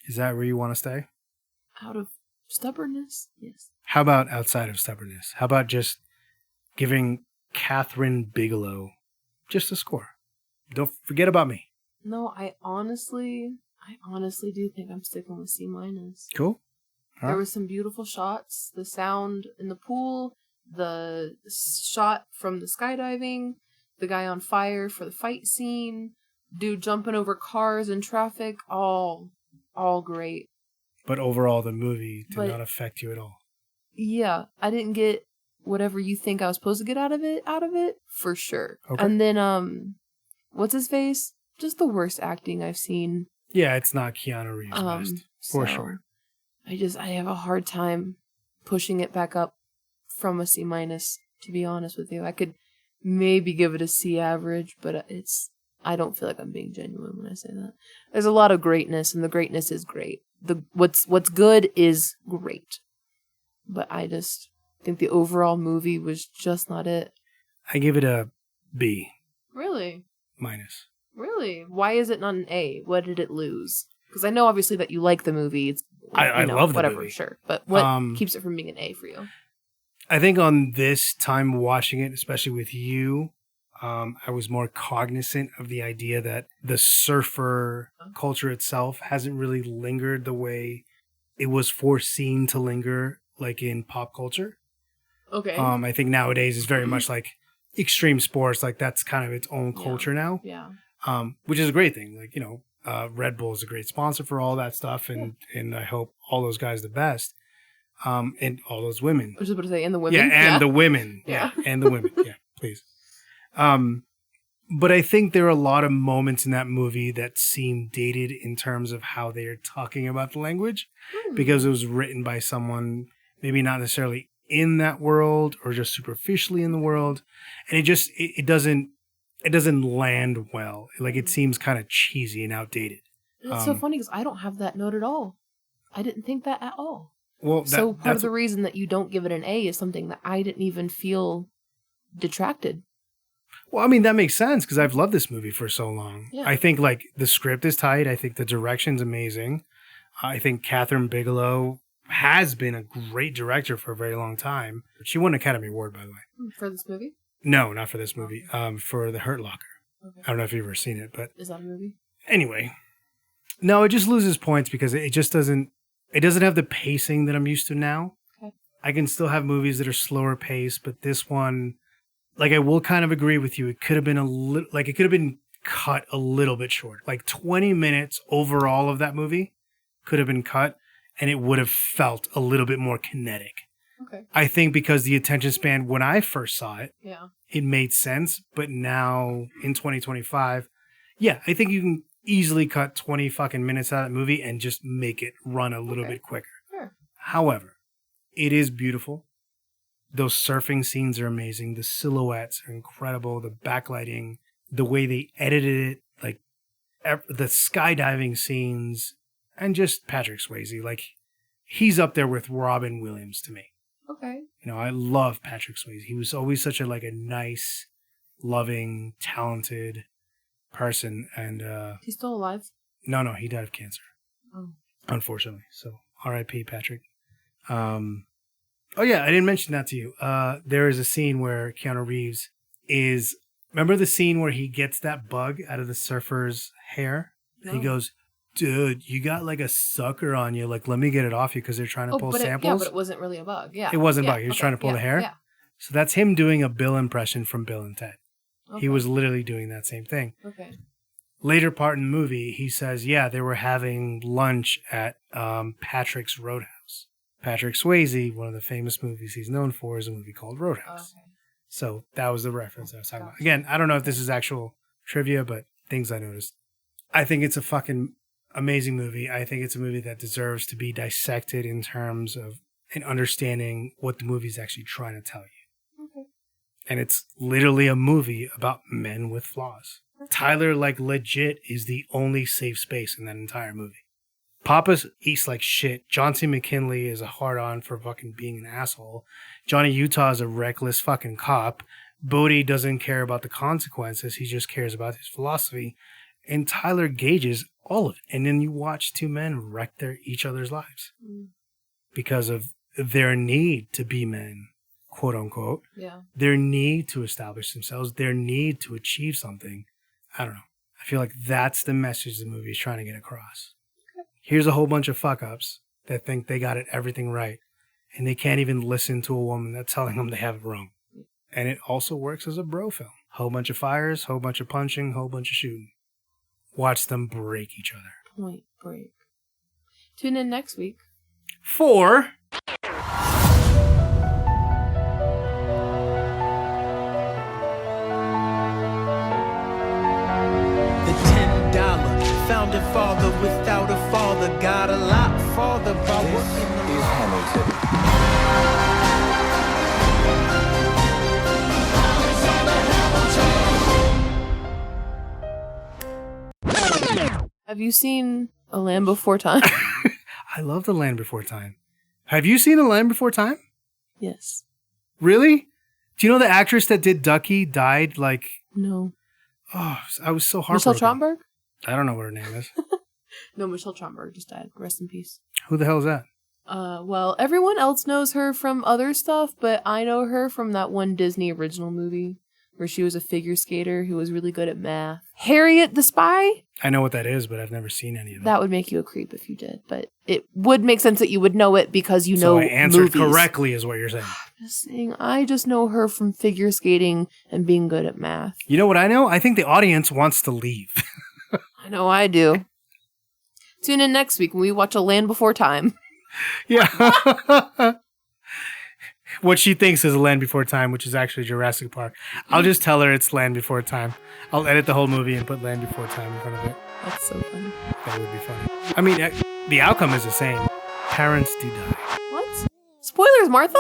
Is that where you want to stay? Out of stubbornness? Yes. How about outside of stubbornness? How about just giving Kathryn Bigelow just a score? Don't forget about me. No, I honestly do think I'm sticking with C minus. Cool. All There right. were some beautiful shots. The sound in the pool, the shot from the skydiving, the guy on fire for the fight scene, dude jumping over cars in traffic, all great. But overall, the movie did But- not affect you at all. Yeah, I didn't get whatever you think I was supposed to get out of it, for sure. Okay. And then, what's his face? Just the worst acting I've seen. Yeah, it's not Keanu Reeves' best. For So, sure. I have a hard time pushing it back up from a C minus, to be honest with you. I could maybe give it a C average, but I don't feel like I'm being genuine when I say that. There's a lot of greatness, and the greatness is great. What's good is great. But I just think the overall movie was just not it. I give it a B Really? minus. Really? Why is it not an A? What did it lose? Because I know obviously that you like the movie. It's I love the whatever, movie. sure. But what keeps it from being an A for you? I think on this time watching it, especially with you, I was more cognizant of the idea that the surfer culture itself hasn't really lingered the way it was foreseen to linger, like in pop culture. Okay. I think nowadays is very much like extreme sports, like that's kind of its own culture now. Yeah. Which is a great thing. Like, Red Bull is a great sponsor for all that stuff, and I hope all those guys the best. And all those women. I was just about to say, and the women. Yeah, and the women. Yeah. Yeah, and the women. Yeah, please. But I think there are a lot of moments in that movie that seem dated in terms of how they're talking about the language, because it was written by someone maybe not necessarily in that world or just superficially in the world, and it doesn't land well. Like, it seems kind of cheesy and outdated. It's so funny because I don't have that note at all. I didn't think that at all. Well, So part of the reason that you don't give it an A is something that I didn't even feel detracted. Well, I mean, that makes sense because I've loved this movie for so long. Yeah. I think, like, the script is tight. I think the direction's amazing. I think Kathryn Bigelow has been a great director for a very long time. She won an Academy Award, by the way. For this movie? No, not for this movie. For The Hurt Locker. Okay. I don't know if you've ever seen it, but Is that a movie? anyway. No, it just loses points because it just doesn't have the pacing that I'm used to now. Okay. I can still have movies that are slower paced, but this one, like, I will kind of agree with you. It could have been it could have been cut a little bit short. Like 20 minutes overall of that movie could have been cut, and it would have felt a little bit more kinetic. Okay. I think because the attention span when I first saw it, Yeah. it made sense. But now in 2025, yeah, I think you can easily cut 20 fucking minutes out of that movie and just make it run a little bit quicker. Sure. However, it is beautiful. Those surfing scenes are amazing. The silhouettes are incredible. The backlighting, the way they edited it, like the skydiving scenes, and just Patrick Swayze. Like, he's up there with Robin Williams to me. Okay. I love Patrick Swayze. He was always such a nice, loving, talented person. And He's still alive? no, he died of cancer. Oh. Unfortunately. So R.I.P. Patrick. Oh yeah, I didn't mention that to you. There is a scene where Keanu Reeves is... Remember the scene where he gets that bug out of the surfer's hair? No. He goes, dude, you got like a sucker on you. Like, let me get it off you because they're trying to pull samples. But it wasn't really a bug. Yeah. It wasn't a bug. He was trying to pull the hair. Yeah. So that's him doing a Bill impression from Bill and Ted. Okay. He was literally doing that same thing. Okay. Later part in the movie, he says, yeah, they were having lunch at Patrick's Roadhouse. Patrick Swayze, one of the famous movies he's known for, is a movie called Roadhouse. Okay. So that was the reference I was talking about. Again, I don't know if this is actual trivia, but things I noticed. I think it's a fucking amazing movie. I think it's a movie that deserves to be dissected in terms of an understanding what the movie's actually trying to tell you. Okay. And it's literally a movie about men with flaws. Tyler, like, legit is the only safe space in that entire movie. Papa eats like shit. John C. McKinley is a hard-on for fucking being an asshole. Johnny Utah is a reckless fucking cop. Bodie doesn't care about the consequences. He just cares about his philosophy. And Tyler gauges all of it. And then you watch two men wreck each other's lives. Because of their need to be men, quote unquote. Yeah. Their need to establish themselves. Their need to achieve something. I don't know. I feel like that's the message the movie is trying to get across. Here's a whole bunch of fuck-ups that think they got everything right, and they can't even listen to a woman that's telling them they have it wrong. And it also works as a bro film. Whole bunch of fires, whole bunch of punching, whole bunch of shooting. Watch them break each other. Point Break. Tune in next week. For... Founding father without a father, got a lot farther by working the is Hamilton. Have you seen A Land Before Time? I love The Land Before Time. Have you seen The Land Before Time? Yes. Really? Do you know the actress that did Ducky died like... No. Oh, I was so heartbroken. Michelle Tromberg? I don't know what her name is. No, Michelle Tromberg just died. Rest in peace. Who the hell is that? Well, everyone else knows her from other stuff, but I know her from that one Disney original movie where she was a figure skater who was really good at math. Harriet the Spy? I know what that is, but I've never seen any of it. That would make you a creep if you did, but it would make sense that you would know it because you know movies. So I answered movies. correctly is what you're saying. I'm just saying, I just know her from figure skating and being good at math. You know what I know? I think the audience wants to leave. I know I do. Tune in next week when we watch A Land Before Time. Yeah. What she thinks is A Land Before Time, which is actually Jurassic Park. I'll just tell her it's Land Before Time. I'll edit the whole movie and put Land Before Time in front of it. That's so funny. That would be funny. I mean, the outcome is the same. Parents do die. What? Spoilers, Martha?